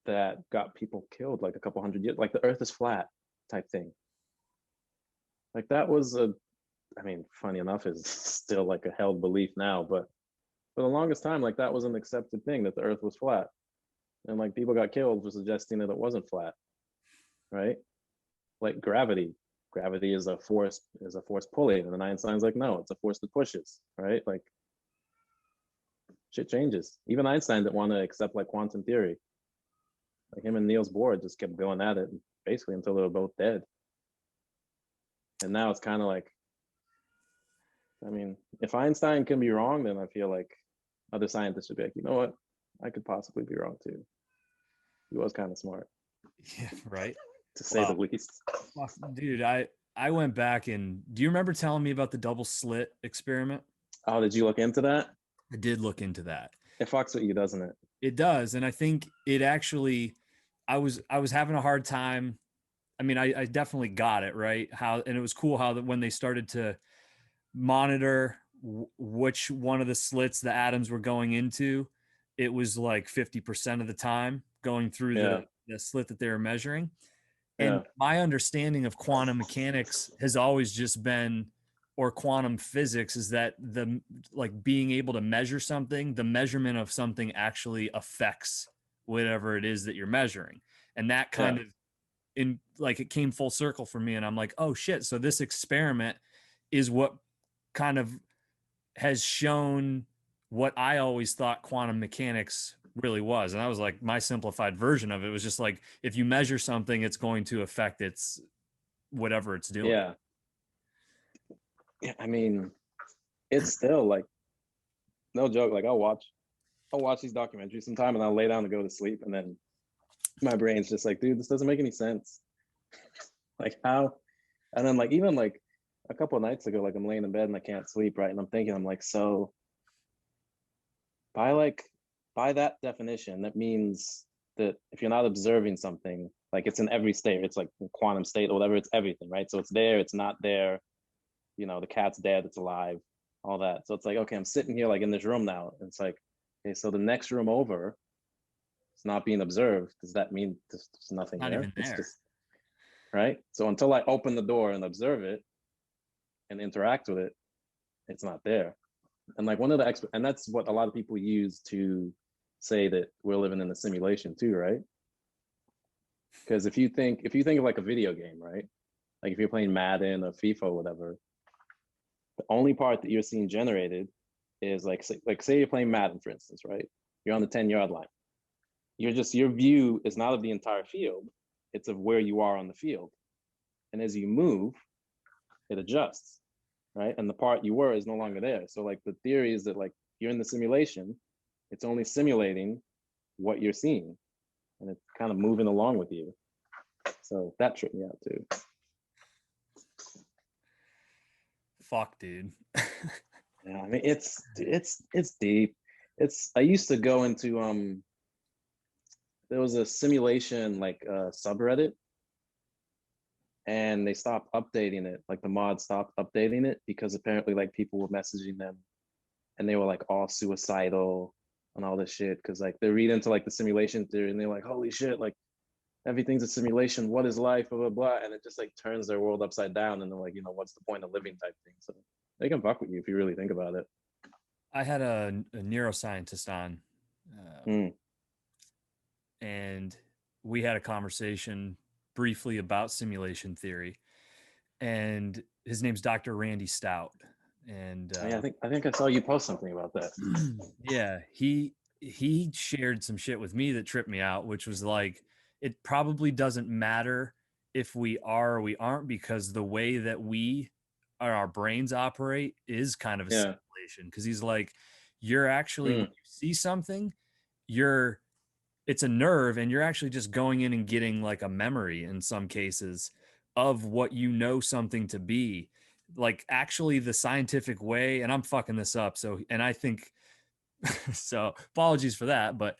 that got people killed like a couple hundred years, like the Earth is flat type thing. Like that was I mean, funny enough, is still like a held belief now, but for the longest time, like that was an accepted thing, that the Earth was flat, and like people got killed for suggesting that it wasn't flat, right? Like gravity is a force pulling, and then Einstein's like, no, it's a force that pushes, right? Like shit changes. Even Einstein didn't want to accept like quantum theory. Like him and Niels Bohr just kept going at it basically until they were both dead. And now it's kind of like, I mean, if Einstein can be wrong, then I feel like other scientists should be like, you know what, I could possibly be wrong too. He was kind of smart. Yeah, right. To say the least. Dude, I went back, and do you remember telling me about the double slit experiment? Oh, did you look into that? I did look into that. It fucks with you, doesn't it? It does. And I think it actually, I was having a hard time. I mean, I definitely got it right. And it was cool how that when they started to monitor which one of the slits the atoms were going into, it was like 50% of the time going through the slit that they were measuring. And my understanding of quantum mechanics has always just been, or quantum physics, is that the like being able to measure something, the measurement of something actually affects whatever it is that you're measuring. And that kind of it came full circle for me. And I'm like, oh shit. So this experiment is what kind of has shown what I always thought quantum mechanics really was. And that was like my simplified version of it. It was just like, if you measure something, it's going to affect its whatever it's doing. Yeah. I mean, it's still like, no joke. Like I'll watch these documentaries sometime, and I'll lay down to go to sleep, and then my brain's just like, dude, this doesn't make any sense. Like how? And then like even like a couple of nights ago, like I'm laying in bed and I can't sleep, right? And I'm thinking, I'm like, so by that definition, that means that if you're not observing something, like it's in every state, it's like quantum state or whatever, it's everything, right? So it's there, it's not there, the cat's dead, it's alive, all that. So it's like, okay, I'm sitting here like in this room now. And it's like, okay, so the next room over, it's not being observed. Does that mean there's nothing Not there? even there. It's just, right? So until I open the door and observe it and interact with it, it's not there. And like and that's what a lot of people use to say that we're living in a simulation too, right? Because if you think of like a video game, right? Like if you're playing Madden or FIFA or whatever, the only part that you're seeing generated is like say you're playing Madden, for instance, right? You're on the 10-yard line. Your view is not of the entire field, it's of where you are on the field. And as you move, it adjusts, right? And the part you were is no longer there. So like the theory is that like you're in the simulation, it's only simulating what you're seeing, and it's kind of moving along with you. So that tripped me out too. Fuck, dude. Yeah, I mean it's deep. I used to go into there was a simulation like subreddit, and they stopped updating it. Like the mod stopped updating it because apparently like people were messaging them and they were like all suicidal and all this shit because like they read into like the simulation theory and they're like, holy shit, like everything's a simulation. What is life? Blah blah blah, and it just like turns their world upside down. And they're like, what's the point of living type thing. So they can fuck with you if you really think about it. I had a neuroscientist on, Mm. and we had a conversation briefly about simulation theory. And his name's Dr. Randy Stout. And Yeah, I think I saw you post something about that. yeah, he shared some shit with me that tripped me out, which was like, it probably doesn't matter if we are or we aren't, because the way that our brains operate is kind of a Yeah. simulation. Because he's like, you're actually, when Mm. you see something, you're it's a nerve, and you're actually just going in and getting like a memory in some cases of what you know something to be. Like actually the scientific way, and I'm fucking this up, so, and I think so apologies for that, but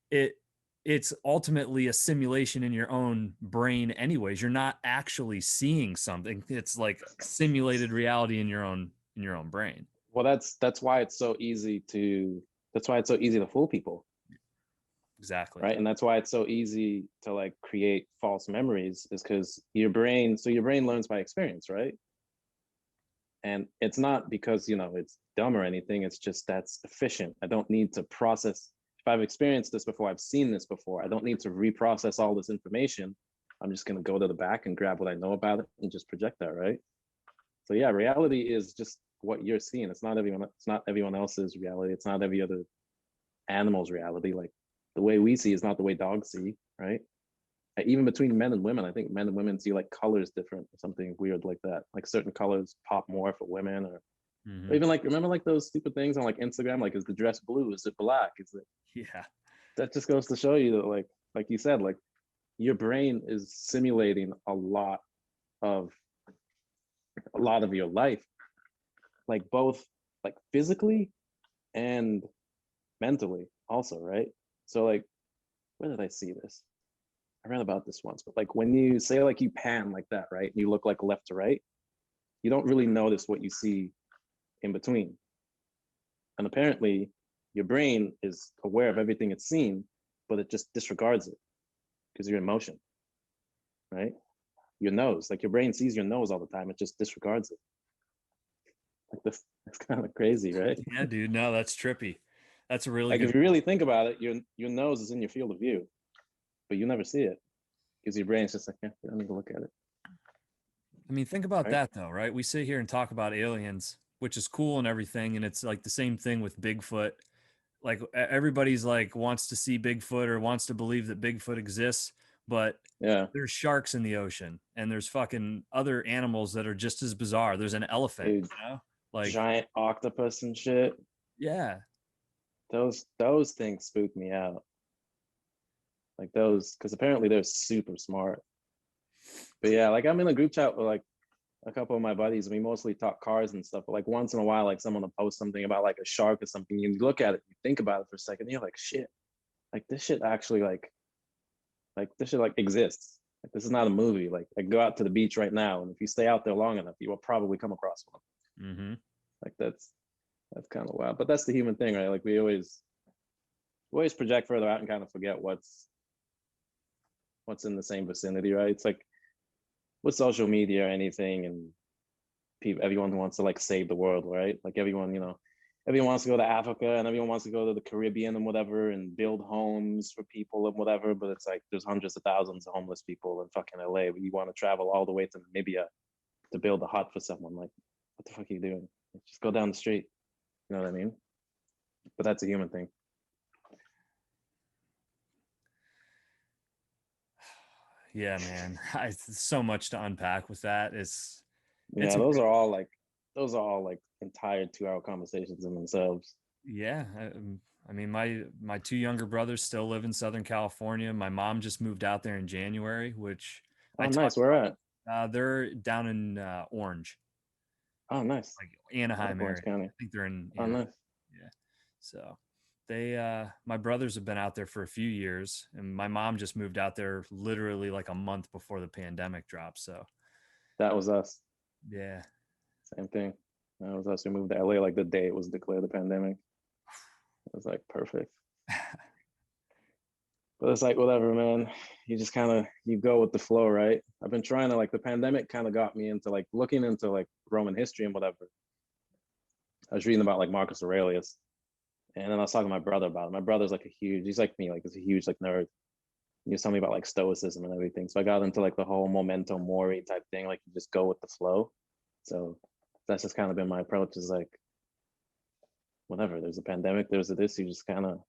it it's ultimately a simulation in your own brain anyways. You're not actually seeing something. It's like simulated reality in your own brain. Well, that's why it's so easy to fool people, Exactly. right? And that's why it's so easy to like create false memories, is because your brain learns by experience, right? And it's not because it's dumb or anything. It's just that's efficient. I don't need to process. If I've experienced this before, I've seen this before, I don't need to reprocess all this information. I'm just going to go to the back and grab what I know about it and just project that, right? So yeah, reality is just what you're seeing. It's not everyone else's reality. It's not every other animal's reality. Like the way we see is not the way dogs see, right? Even between men and women, I think men and women see like colors different or something weird like that. Like certain colors pop more for women, or Mm-hmm. even like, remember like those stupid things on like Instagram, like is the dress blue, is it black, is it, Yeah. that just goes to show you that like you said, like your brain is simulating of a lot of your life, like both like physically and mentally also, right? So like, where did I see this? I read about this once, but like when you say like you pan like that, right? You look like left to right, you don't really notice what you see in between. And apparently your brain is aware of everything it's seen, but it just disregards it because you're in motion, right? Your nose, like your brain sees your nose all the time, it just disregards it. Like this, it's kind of crazy, right? Yeah, dude. No, that's trippy. That's a really Like good if you really point. think about it, your nose is in your field of view, but you never see it because your brain's just like, yeah, you don't need to look at it, I mean, think about right? that though, right? We sit here and talk about aliens, which is cool and everything, and it's like the same thing with Bigfoot. Like everybody's like wants to see Bigfoot or wants to believe that Bigfoot exists, but Yeah, there's sharks in the ocean and there's fucking other animals that are just as bizarre. There's an elephant, dude, you know? Like, giant octopus and shit. yeah. Those things spook me out. Like those, because apparently they're super smart. But yeah, like I'm in a group chat with like a couple of my buddies, and we mostly talk cars and stuff. But like once in a while, like someone will post something about like a shark or something. You look at it, you think about it for a second, and you're like, shit, like this shit actually like this shit like exists. Like this is not a movie. Like I go out to the beach right now, and if you stay out there long enough, you will probably come across one. Mm-hmm. Like that's kind of wild. But that's the human thing, right? Like we always project further out and kind of forget what's in the same vicinity, right? It's like with social media or anything, and people, everyone wants to like save the world, right? Like everyone wants to go to Africa and everyone wants to go to the Caribbean and whatever and build homes for people and whatever. But it's like there's hundreds of thousands of homeless people in fucking LA. But you want to travel all the way to Namibia to build a hut for someone. Like, what the fuck are you doing? Just go down the street. You know what I mean? But that's a human thing. Yeah, man. So much to unpack with that. It's Yeah, those are all like entire 2 hour conversations in themselves. yeah. I mean, my two younger brothers still live in Southern California. My mom just moved out there in January, which I Oh, talked nice. Where at? about. They're down in Orange, Oh, nice. like I like Anaheim Orange area. County. I think they're in Oh, Anaheim. nice. Yeah. So my brothers have been out there for a few years, and my mom just moved out there literally like a month before the pandemic dropped. So That was us. Yeah. Same thing. That was us. We moved to LA like the day it was declared the pandemic. It was like perfect. But it's like whatever, man. You just kind of you go with the flow, right? I've been trying to like the pandemic kind of got me into like looking into like Roman history and whatever. I was reading about like Marcus Aurelius, and then I was talking to my brother about it. My brother's like a huge, he's like me, like he's a huge like nerd. He was telling me about like stoicism and everything. So I got into like the whole memento mori type thing, like you just go with the flow. So that's just kind of been my approach. Is like whatever. There's a pandemic. There's a this. You just kind of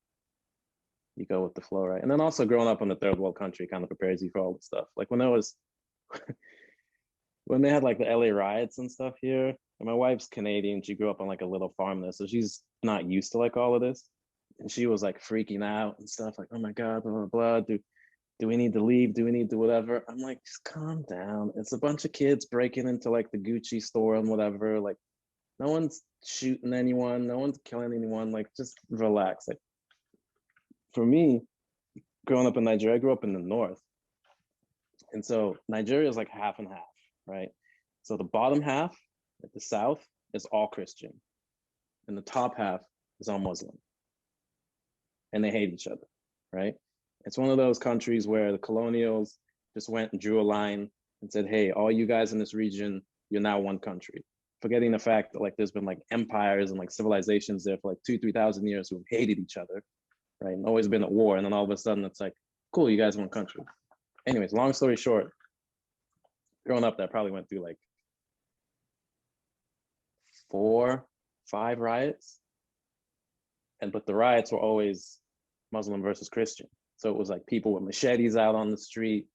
you go with the flow, right? And then also growing up in the third world country kind of prepares you for all the stuff. Like when I was when they had like the LA riots and stuff here, and my wife's Canadian, she grew up on like a little farm there, so she's not used to like all of this. And she was like freaking out and stuff, like, oh my God, blah, blah, blah. Do we need to leave? Do we need to whatever? I'm like, just calm down. It's a bunch of kids breaking into like the Gucci store and whatever. Like, no one's shooting anyone, no one's killing anyone. Like, just relax. Like, for me, growing up in Nigeria, I grew up in the north. And so Nigeria is like half and half, right? So the bottom half at the south is all Christian, and the top half is all Muslim. And they hate each other, right? It's one of those countries where the colonials just went and drew a line and said, hey, all you guys in this region, you're now one country. Forgetting the fact that like there's been like empires and like civilizations there for like 2,000-3,000 years who hated each other, right? And always been at war. And then all of a sudden it's like, cool, you guys are one country. Anyways, long story short, growing up, that probably went through like 4, 5 riots. But the riots were always Muslim versus Christian. So it was like people with machetes out on the street,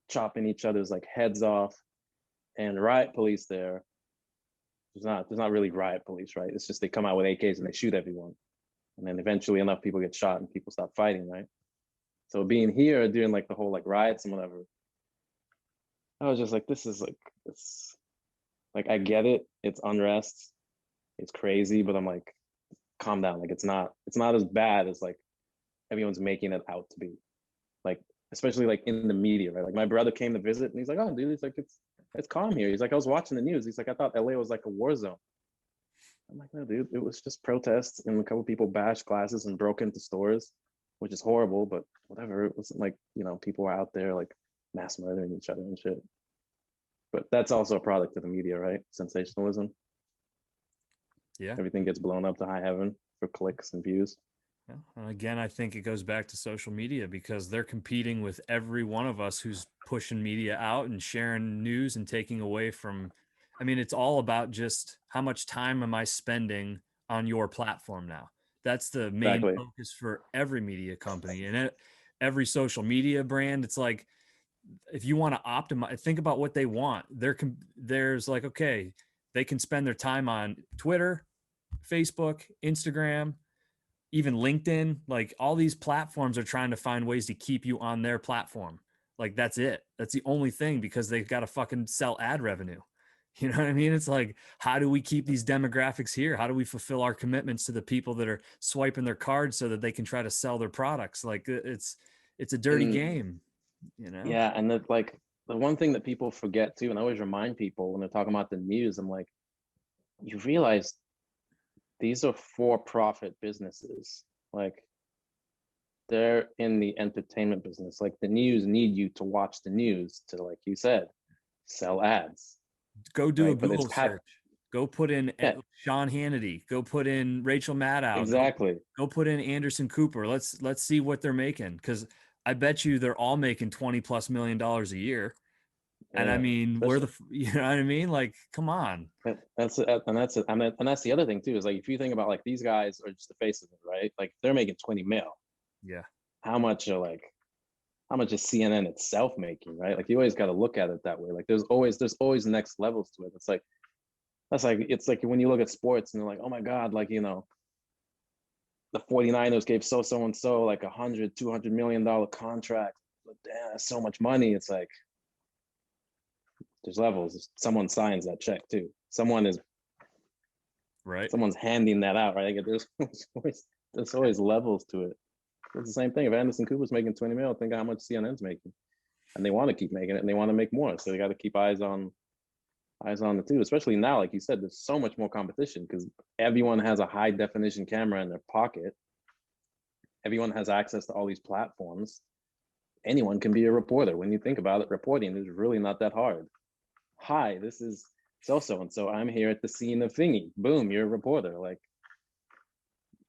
chopping each other's like heads off. And riot police there, there's not really riot police, right? It's just they come out with AKs and they shoot everyone. And then eventually enough people get shot and people stop fighting, right? So being here during like the whole like riots and whatever, I was just like, this is like, it's like, I get it. It's unrest. It's crazy, but I'm like, calm down. Like it's not as bad as like everyone's making it out to be. Like, especially like in the media, right? Like my brother came to visit and he's like, oh dude, he's like, it's calm here. He's like, I was watching the news. He's like, I thought LA was like a war zone. I'm like, no, dude, it was just protests and a couple people bashed glasses and broke into stores, which is horrible, but whatever. It wasn't like, you know, people were out there like mass murdering each other and shit. But that's also a product of the media, right? Sensationalism. Yeah. Everything gets blown up to high heaven for clicks and views. Yeah. And again, I think it goes back to social media because they're competing with every one of us who's pushing media out and sharing news and taking away from. I mean, it's all about just how much time am I spending on your platform now? That's the main Exactly. focus for every media company and every social media brand. It's like, if you want to optimize, think about what they want. There's like, okay, they can spend their time on Twitter, Facebook, Instagram, even LinkedIn. Like all these platforms are trying to find ways to keep you on their platform. Like that's it. That's the only thing because they've got to fucking sell ad revenue. You know what I mean? It's like, how do we keep these demographics here? How do we fulfill our commitments to the people that are swiping their cards so that they can try to sell their products? Like it's a dirty game, you know? Yeah, and that like the one thing that people forget too, and I always remind people when they're talking about the news, I'm like, you realize these are for-profit businesses. Like they're in the entertainment business. Like the news need you to watch the news to, like you said, sell ads. Go do a Right? But Google search. Go put in yeah, Sean Hannity. Go put in Rachel Maddow. exactly. Go put in Anderson Cooper. Let's see what they're making because I bet you they're all making $20+ million a year. And I Yeah. mean, you know what I mean? Like, come on. That's it, and that's the other thing too, is like if you think about like these guys are just the face of it, right? Like they're making 20 mil. Yeah. How much are like how much is CNN itself making, right? Like you always got to look at it that way. Like there's always next levels to it. It's like it's like when you look at sports and they're like, oh my God, like you know, the 49ers gave so and so like $100-200 million contract. But damn, that's so much money. It's like there's levels. Someone signs that check too. Someone's handing that out, right? Like there's always levels to it. It's the same thing. If Anderson Cooper's making 20 mil, think how much CNN's making. And they want to keep making it and they want to make more. So they got to keep eyes on eyes on it too, especially now, like you said, there's so much more competition because everyone has a high definition camera in their pocket. Everyone has access to all these platforms. Anyone can be a reporter. When you think about it, reporting is really not that hard. Hi, this is so-and-so. I'm here at the scene of thingy. Boom, you're a reporter. Like,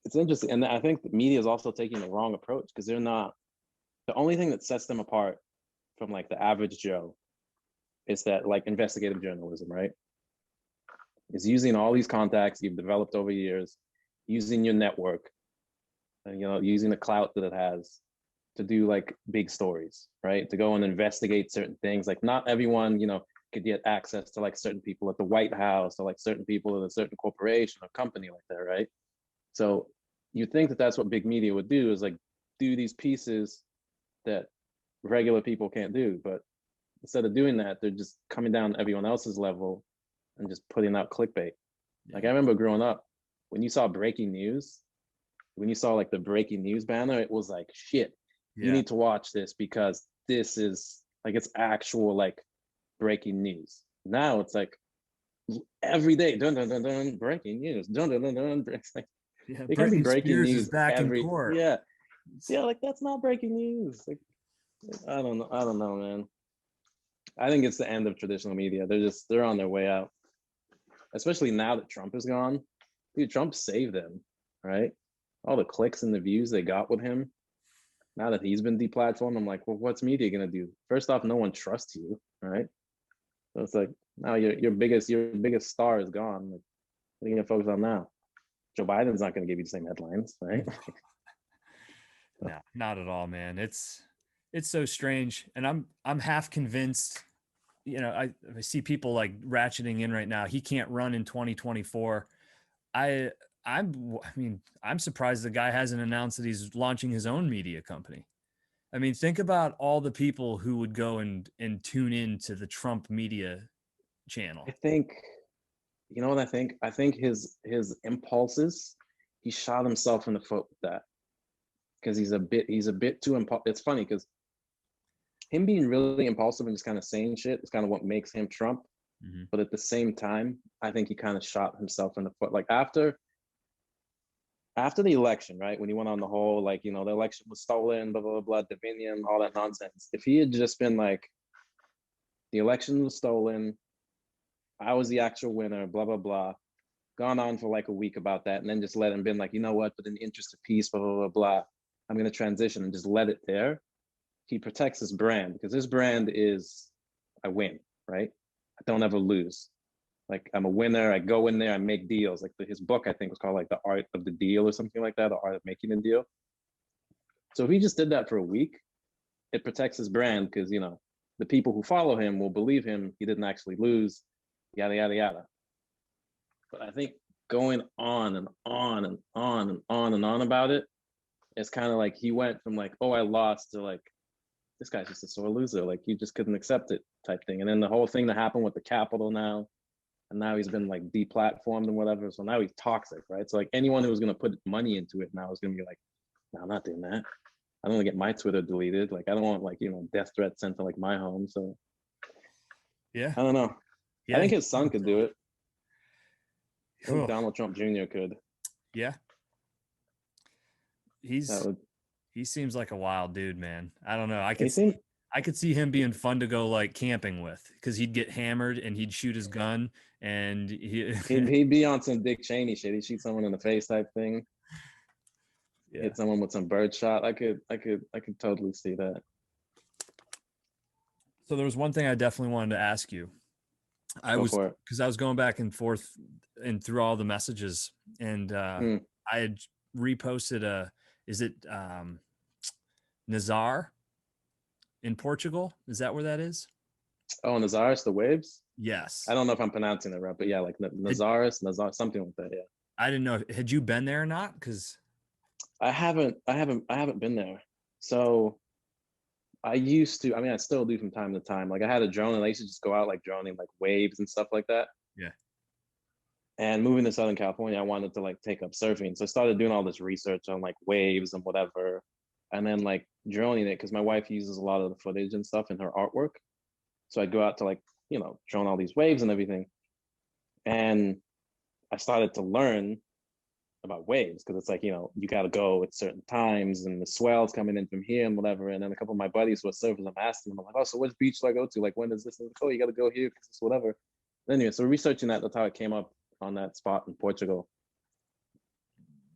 it's interesting. And I think the media is also taking the wrong approach because they're not, the only thing that sets them apart from like the average Joe is that like investigative journalism, right? Is using all these contacts you've developed over years, using your network, and using the clout that it has to do like big stories, right? To go and investigate certain things. Like not everyone, could get access to like certain people at the White House or like certain people at a certain corporation or company like that, right? So you think that that's what big media would do, is like do these pieces that regular people can't do. But instead of doing that, they're just coming down to everyone else's level and just putting out clickbait. Like I remember growing up, when you saw breaking news, when you saw like the breaking news banner, it was like, shit, you need to watch this because this is like, it's actual like breaking news. Now it's like every day, dun dun dun dun, breaking news, dun dun dun dun. It's like, it can be Britney breaking Spears news is back in every, court. yeah, like that's not breaking news. Like, I don't know, man. I think it's the end of traditional media. They're on their way out, especially now that Trump is gone. Dude, Trump saved them, right? All the clicks and the views they got with him. Now that he's been deplatformed, I'm like, well, what's media gonna do? First off, no one trusts you, right? So it's like now your biggest star is gone. Like, what are you gonna focus on now? Joe Biden's not gonna give you the same headlines, right? No, not at all, man. It's so strange, and I'm half convinced. I see people like ratcheting in right now. He can't run in 2024. I'm surprised the guy hasn't announced that he's launching his own media company. I mean, think about all the people who would go and tune in to the Trump media channel. I think, you know what I think? I think his impulses, he shot himself in the foot with that. Because he's a bit too impulsive. It's funny because him being really impulsive and just kind of saying shit is kind of what makes him Trump. Mm-hmm. But at the same time, I think he kind of shot himself in the foot. Like after the election, right? When he went on the whole, like, the election was stolen, blah, blah, blah, Dominion, all that nonsense. If he had just been like, the election was stolen, I was the actual winner, blah, blah, blah, gone on for like a week about that, and then just let him been like, you know what, but in the interest of peace, blah, blah, blah, blah, I'm going to transition and just let it there. He protects his brand because his brand is, I win, right? I don't ever lose. Like I'm a winner. I go in there. I make deals. Like his book, I think, was called like The Art of the Deal or something like that. The Art of Making a Deal. So if he just did that for a week, it protects his brand because the people who follow him will believe him. He didn't actually lose. Yada yada yada. But I think going on and on and on and on and on about it, it's kind of like he went from like, oh, I lost to like, this guy's just a sore loser. Like you just couldn't accept it type thing. And then the whole thing that happened with the Capitol now, and now he's been like deplatformed and whatever. So now he's toxic, right? So like anyone who was going to put money into it now is going to be like, no, I'm not doing that. I don't want to get my Twitter deleted. Like I don't want like, death threats sent to like my home. So yeah, I don't know. Yeah, I think his son could do it. I think Cool. Donald Trump Jr. could. Yeah. He seems like a wild dude, man. I don't know. I could see him being fun to go like camping with because he'd get hammered and he'd shoot his gun and he'd be on some Dick Cheney shit. He'd shoot someone in the face type thing. Yeah. Hit someone with some bird shot. I could totally see that. So there was one thing I definitely wanted to ask you. I was going back and forth and through all the messages, and I had reposted is it Nazar in Portugal? Is that where that is? Oh, Nazaris, the waves? Yes. I don't know if I'm pronouncing it right, but yeah, like Nazar, something like that. Yeah. I didn't know. Had you been there or not? Because I haven't been there. So I used to. I mean, I still do from time to time. Like I had a drone, and I used to just go out like droning like waves and stuff like that. Yeah. And moving to Southern California, I wanted to like take up surfing, so I started doing all this research on like waves and whatever, and then like droning it because my wife uses a lot of the footage and stuff in her artwork. So I'd go out to like drawn all these waves and everything. And I started to learn about waves because it's like, you got to go at certain times and the swell's coming in from here and whatever. And then a couple of my buddies who are surfers, I'm asking them, I'm like, oh, so which beach do I go to? Like, when is this? Like, oh, you got to go here because it's whatever. Anyway, so researching that's how it came up on that spot in Portugal.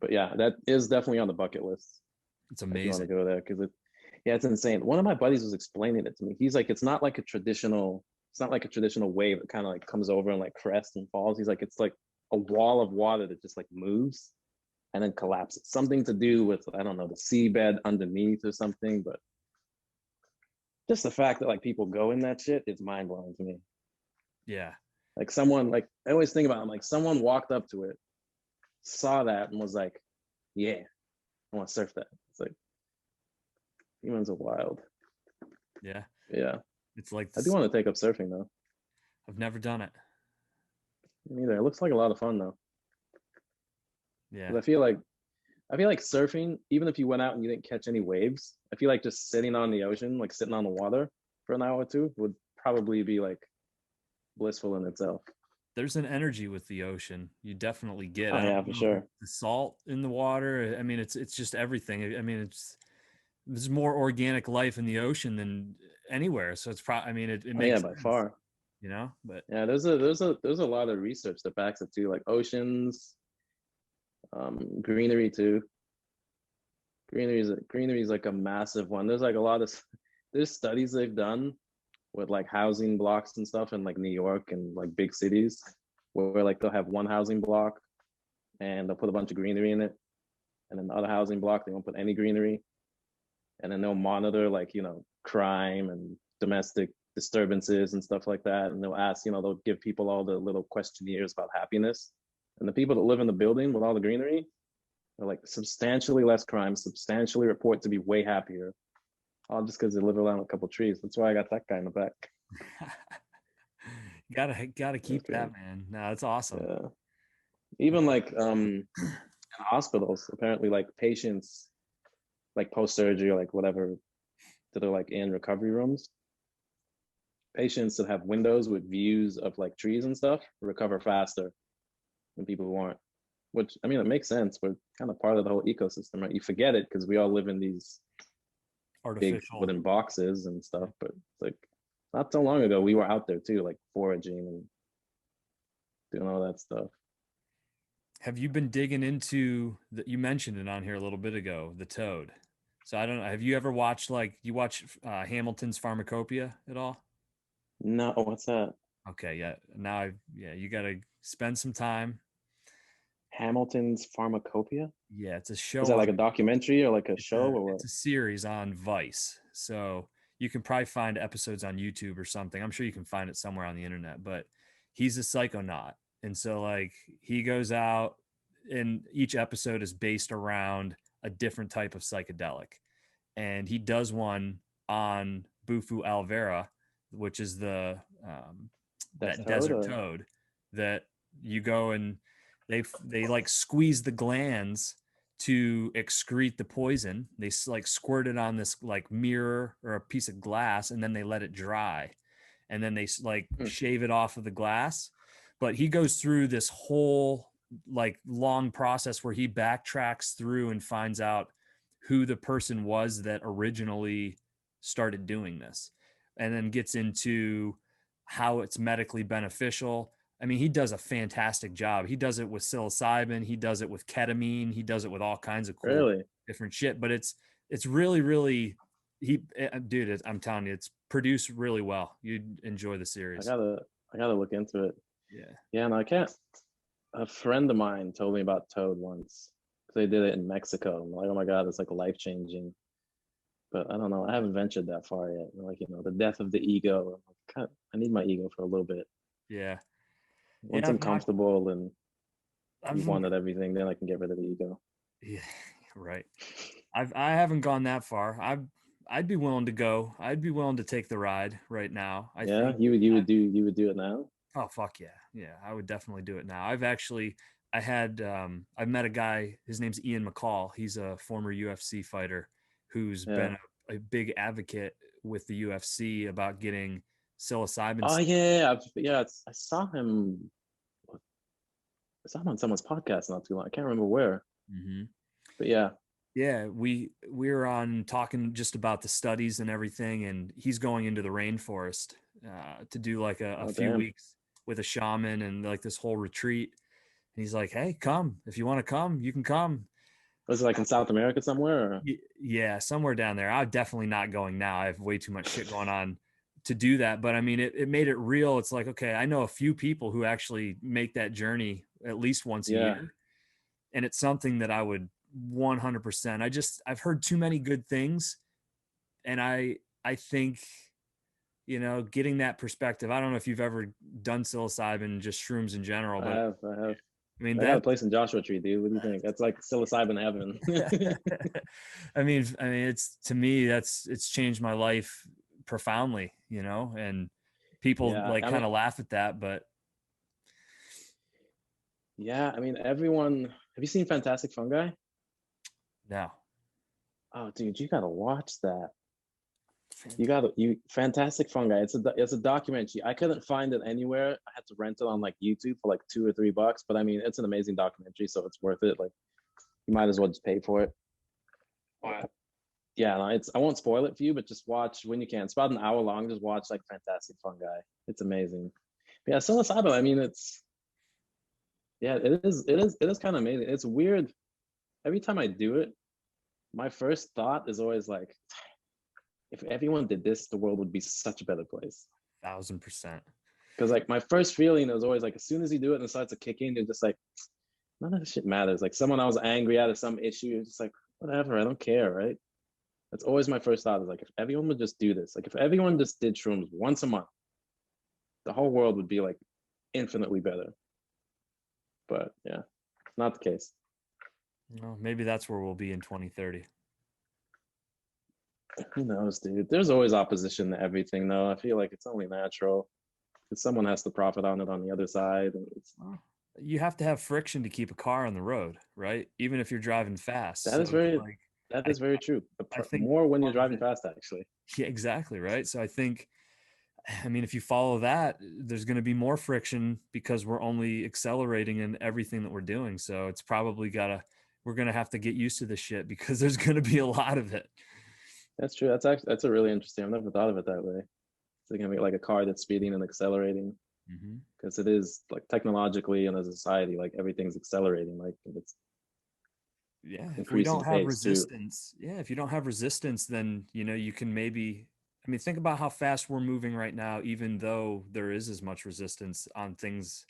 But yeah, that is definitely on the bucket list. It's If you want to amazing. go there, because it's insane. One of my buddies was explaining it to me. He's like, it's not like a traditional wave that kind of like comes over and like crests and falls. He's like, it's like a wall of water that just like moves and then collapses. Something to do with, I don't know, the seabed underneath or something. But just the fact that like people go in that shit is mind blowing to me. Yeah. Like someone, like I always think about it, like someone walked up to it, saw that and was like, yeah, I want to surf that. It's like, humans are wild. Yeah. Yeah. It's like I do want to take up surfing though. I've never done it. Me neither. It looks like a lot of fun though. Yeah. 'Cause I feel like surfing, even if you went out and you didn't catch any waves, I feel like just sitting on the ocean, like sitting on the water for an hour or two would probably be like blissful in itself. There's an energy with the ocean. You definitely get. Oh I yeah, don't for know if sure. it's the salt in the water. I mean, it's just everything. I mean, there's more organic life in the ocean than anywhere. So it's probably. I mean, it Oh yeah, makes by sense, far. But Yeah, there's a lot of research that backs it too, like oceans, greenery too. Greenery is like a massive one. There's like a lot of there's studies they've done with like housing blocks and stuff in like New York and like big cities where like they'll have one housing block and they'll put a bunch of greenery in it, and then the other housing block they won't put any greenery, and then they'll monitor like crime and domestic disturbances and stuff like that, and they'll ask, they'll give people all the little questionnaires about happiness, and the people that live in the building with all the greenery are like substantially less crime, substantially report to be way happier, all just because they live around a couple trees. That's why I got that guy in the back. gotta keep Okay. that, man. No, it's awesome. Yeah. Even like in hospitals, apparently like patients like post surgery or like whatever that are like in recovery rooms, patients that have windows with views of like trees and stuff recover faster than people who aren't. Which, I mean, it makes sense. We're kind of part of the whole ecosystem, right? You forget it because we all live in these big Artificial. wooden boxes and stuff. But it's like not so long ago, we were out there too, like foraging and doing all that stuff. Have you been digging into that? You mentioned it on here a little bit ago, the toad. So I don't know. Have you ever watched you watch Hamilton's Pharmacopoeia at all? No, what's that? Okay, yeah. Now you got to spend some time. Hamilton's Pharmacopoeia? Yeah, it's a Is show that like on a documentary or like a it's show a or what? it's a series on Vice. So you can probably find episodes on YouTube or something. I'm sure you can find it somewhere on the internet, but he's a psychonaut. And so like he goes out and each episode is based around a different type of psychedelic. And he does one on Bufu alvera, which is the That's that Toad desert or toad that you go and they like squeeze the glands to excrete the poison. They like squirt it on this like mirror or a piece of glass, and then they let it dry, and then they like shave it off of the glass. But he goes through this whole like long process where he backtracks through and finds out who the person was that originally started doing this, and then gets into how it's medically beneficial. I mean, he does a fantastic job. He does it with psilocybin, he does it with ketamine, he does it with all kinds of cool really? different shit. But it's really, really dude, I'm telling you, it's produced really well. You'd enjoy the I series. gotta I gotta look into it. Yeah. Yeah, no, I can't. A friend of mine told me about Toad once. They did it in Mexico. I'm like, oh my God, it's like life changing. But I don't know. I haven't ventured that far yet. Like, the death of the ego. I need my ego for a little bit. Yeah. Once Yeah. I'm comfortable and I've you've wanted everything, then I can get rid of the ego. yeah, right. I haven't gone that far. I'd be willing to go. I'd be willing to take the ride right now. I Yeah, think you would do it now? oh fuck yeah. Yeah, I would definitely do it now. I met a guy, his name's Ian McCall. He's a former UFC fighter who's Yeah. been a big advocate with the UFC about getting psilocybin. Oh yeah, I saw him. I saw him on someone's podcast not too long. I can't remember where, Mhm. but yeah. Yeah, we were on talking just about the studies and everything, and he's going into the rainforest to do like a Oh few damn. weeks with a shaman and like this whole retreat. And he's like, "Hey, come if you want to come, you can come." Was it like in South America somewhere? Or? Yeah, somewhere down there. I'm definitely not going now. I have way too much shit going on to do that. But I mean, it made it real. It's like, okay, I know a few people who actually make that journey at least once a Yeah, year. And it's something that I would 100%. I've heard too many good things. And I think, getting that perspective, I don't know if you've ever done psilocybin, just shrooms in general, I but have. I have. I mean, I got a that, place in Joshua Tree, dude. What do you think? That's like psilocybin heaven. I mean, it's to me, it's changed my life profoundly, and people Yeah, like I mean, kind of laugh at that, but yeah. I mean, everyone. Have you seen Fantastic Fungi? no. Oh, dude, you gotta watch that. You Fantastic Fungi. It's a documentary. I couldn't find it anywhere. I had to rent it on like YouTube for like $2 or $3. But I mean, it's an amazing documentary, so it's worth it. Like, you might as well just pay for it. But yeah, no, I won't spoil it for you, but just watch when you can. It's about an hour long. Just watch like Fantastic Fungi. It's amazing. But yeah, psilocybin. I mean, it is kind of amazing. It's weird. Every time I do it, my first thought is always like, if everyone did this, the world would be such a better place. 1,000%. Because like my first feeling is always like, as soon as you do it and it starts to kick in, you're just like, none of this shit matters. Like someone I was angry at or some issue, you're just like, whatever, I don't care, right? That's always my first thought is like, if everyone would just do this, like if everyone just did shrooms once a month, the whole world would be like infinitely better. But yeah, not the case. Well, maybe that's where we'll be in 2030. Who knows, dude? There's always opposition to everything, though. I feel like it's only natural because someone has to profit on it on the other side. And Well, you have to have friction to keep a car on the road, right? Even if you're driving fast. that So is it's very like, that I, is very true. I think More when you're part of driving it, fast, actually. yeah, exactly, right? So I think, I mean, if you follow that, there's going to be more friction because we're only accelerating in everything that we're doing. So it's probably we're going to have to get used to this shit because there's going to be a lot of it. That's true. That's a really interesting. I've never thought of it that way. It's gonna be like a car that's speeding and accelerating Mm-hmm. because it is like technologically and as a society, like everything's accelerating. Like it's Yeah, if we increasing don't have pace too. resistance, yeah, if you don't have resistance, then you can maybe, I mean, think about how fast we're moving right now, even though there is as much resistance on things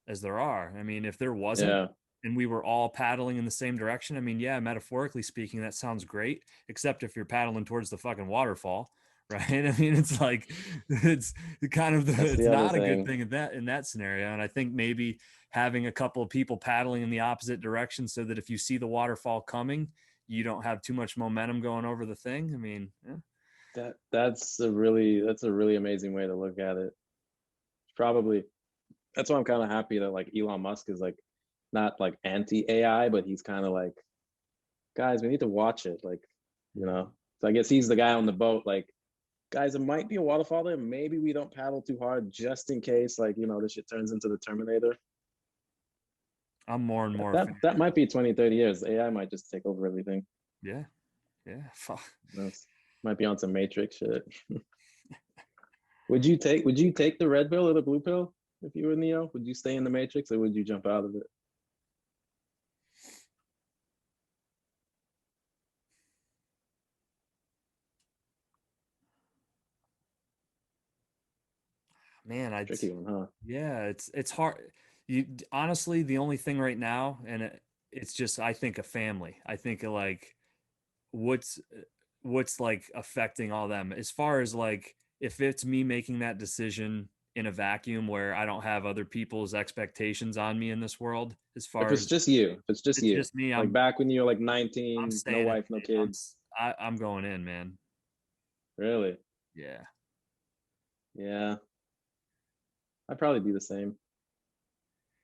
as there are. I mean, if there wasn't Yeah, and we were all paddling in the same direction, I mean, yeah, metaphorically speaking, that sounds great, except if you're paddling towards the fucking waterfall, right? I mean, it's like it's kind of that's it's the other not a good thing. thing in that scenario. And I think maybe having a couple of people paddling in the opposite direction so that if you see the waterfall coming, you don't have too much momentum going over the thing. I mean, yeah. That's a really amazing way to look at it. Probably that's why I'm kind of happy that like Elon Musk is like not like anti AI, but he's kind of like, guys, we need to watch it. Like, you know. So I guess he's the guy on the boat. Like, guys, it might be a waterfall there. Maybe we don't paddle too hard just in case, like, this shit turns into the Terminator. I'm more and That more that, fan. that might be 20, 30 years. AI might just take over everything. Yeah. Yeah. Fuck. That's might be on some Matrix shit. Would you take the red pill or the blue pill if you were Neo? Would you stay in the Matrix or would you jump out of it? Man, Tricky one, huh? yeah, it's hard. You honestly, the only thing right now, and it's just, I think, a family. I think of like what's what's like affecting all them as far as like if it's me making that decision in a vacuum where I don't have other people's expectations on me in this world, as If far it's as just you, if it's just it's you, just me, like back when you were like I'm 19, no staying in. wife, no kids. I'm going in, man. Really? Yeah. Yeah, I'd probably do the same.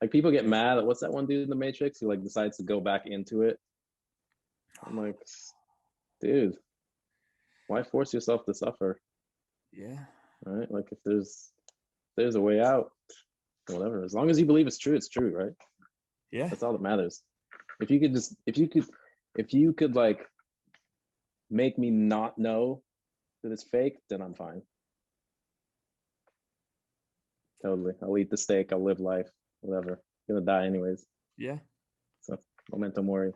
Like people get mad at what's that one dude in the Matrix who like decides to go back into it. I'm like, dude, why force yourself to suffer? Yeah. right? Like if there's a way out, whatever. As long as you believe it's true, right? Yeah. That's all that matters. If you could like make me not know that it's fake, then I'm fine. Totally. I'll eat the steak, I'll live life, whatever. I'm gonna die anyways. Yeah. So memento mori.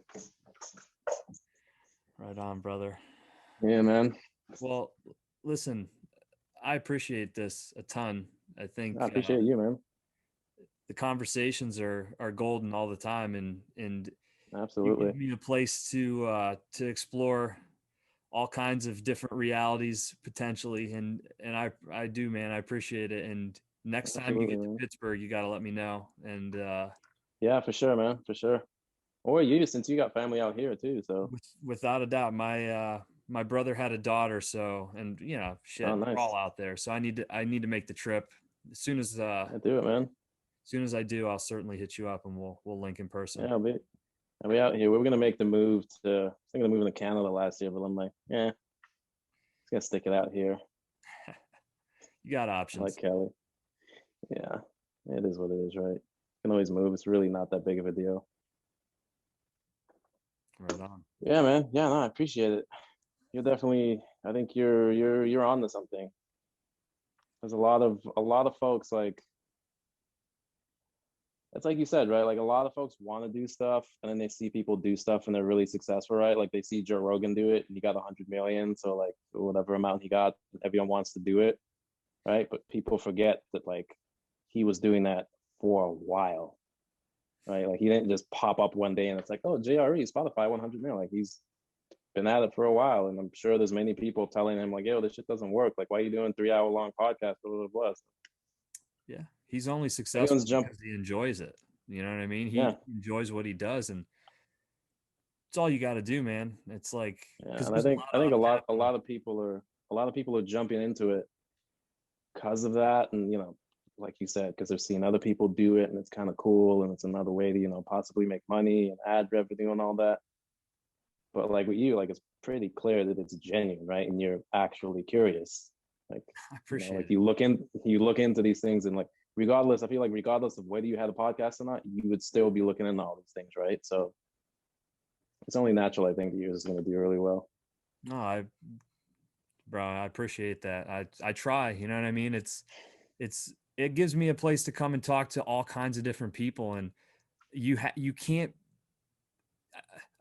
Right on, brother. Yeah, man. Well, listen, I appreciate this a ton. I think I appreciate you, man. the conversations are golden all the time, and you Absolutely. give me a place to explore all kinds of different realities potentially, and I do, man. I appreciate it. And next time you Absolutely, get to man. Pittsburgh, you got to let me know. And Yeah, for sure, man. For sure. Or you, since you got family out here too. So without a doubt, my brother had a daughter, so, and you know, oh shit, we're all nice. out there. So I need to make the trip as Yeah, do it, man. soon as I do. I'll certainly hit you up and we'll link in person. Yeah, I'll be out here. We were gonna make the move to I was thinking of moving to Canada last year, but I'm like, yeah, just gonna stick it out here. You got I like options. Cali. Yeah, it is what it is, right? You can always move. It's really not that big of a deal. Right on. Yeah, man. Yeah, no, I appreciate it. You're definitely. I think you're on to something. There's a lot of folks like it's like you said, right? Like a lot of folks want to do stuff and then they see people do stuff and they're really successful, right? Like they see Joe Rogan do it and he got 100 million. So like whatever amount he got, everyone wants to do it, right? But people forget that like he was doing that for a while, right? Like he didn't just pop up one day and it's like, oh, JRE, Spotify 100 million. Like he's been at it for a while. And I'm sure there's many people telling him like, yo, this shit doesn't work. Like, why are you doing 3 hour long podcast? Blah, blah, blah. Yeah. He's only Everyone's successful jump. because he enjoys it. You know what I mean? He Yeah. enjoys what he does, and it's all you got to do, man. It's like, Yeah. because And there's a lot I of think untapped. a lot of people are jumping into it because of that. And, like you said, because they're seeing other people do it and it's kind of cool. And it's another way to, possibly make money and ad revenue and all that. But like with you, like it's pretty clear that it's genuine, right? And you're actually curious. Like, I appreciate like it. you look into these things and like regardless, I feel like regardless of whether you had a podcast or not, you would still be looking into all these things, right? So it's only natural, I think, that you're just gonna do really well. No, bro, I appreciate that. I try, you know what I mean? It gives me a place to come and talk to all kinds of different people, and you can't,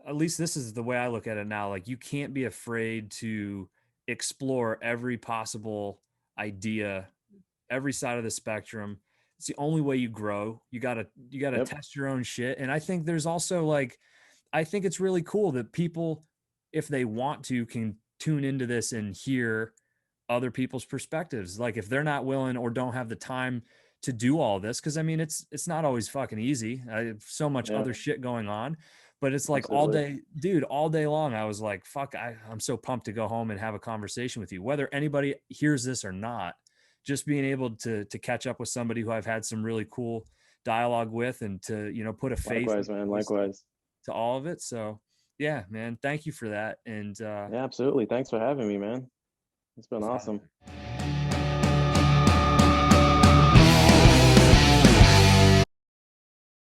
at least this is the way I look at it now. Like, you can't be afraid to explore every possible idea, every side of the spectrum. It's the only way you grow. You gotta Yep. test your own shit. And I think there's also like, I think it's really cool that people, if they want to, can tune into this and hear other people's perspectives. Like if they're not willing or don't have the time to do all this, because I mean it's not always fucking easy. I have so much Yeah. other shit going on, but it's like all Absolutely. day, dude, all day long. I was like, fuck, I'm so pumped to go home and have a conversation with you, whether anybody hears this or not. Just being able to catch up with somebody who I've had some really cool dialogue with, and to put a face and Likewise, a man. voice Likewise. to all of it. So yeah, man, thank you for that. And Yeah, absolutely. Thanks for having me, man. It's been without awesome.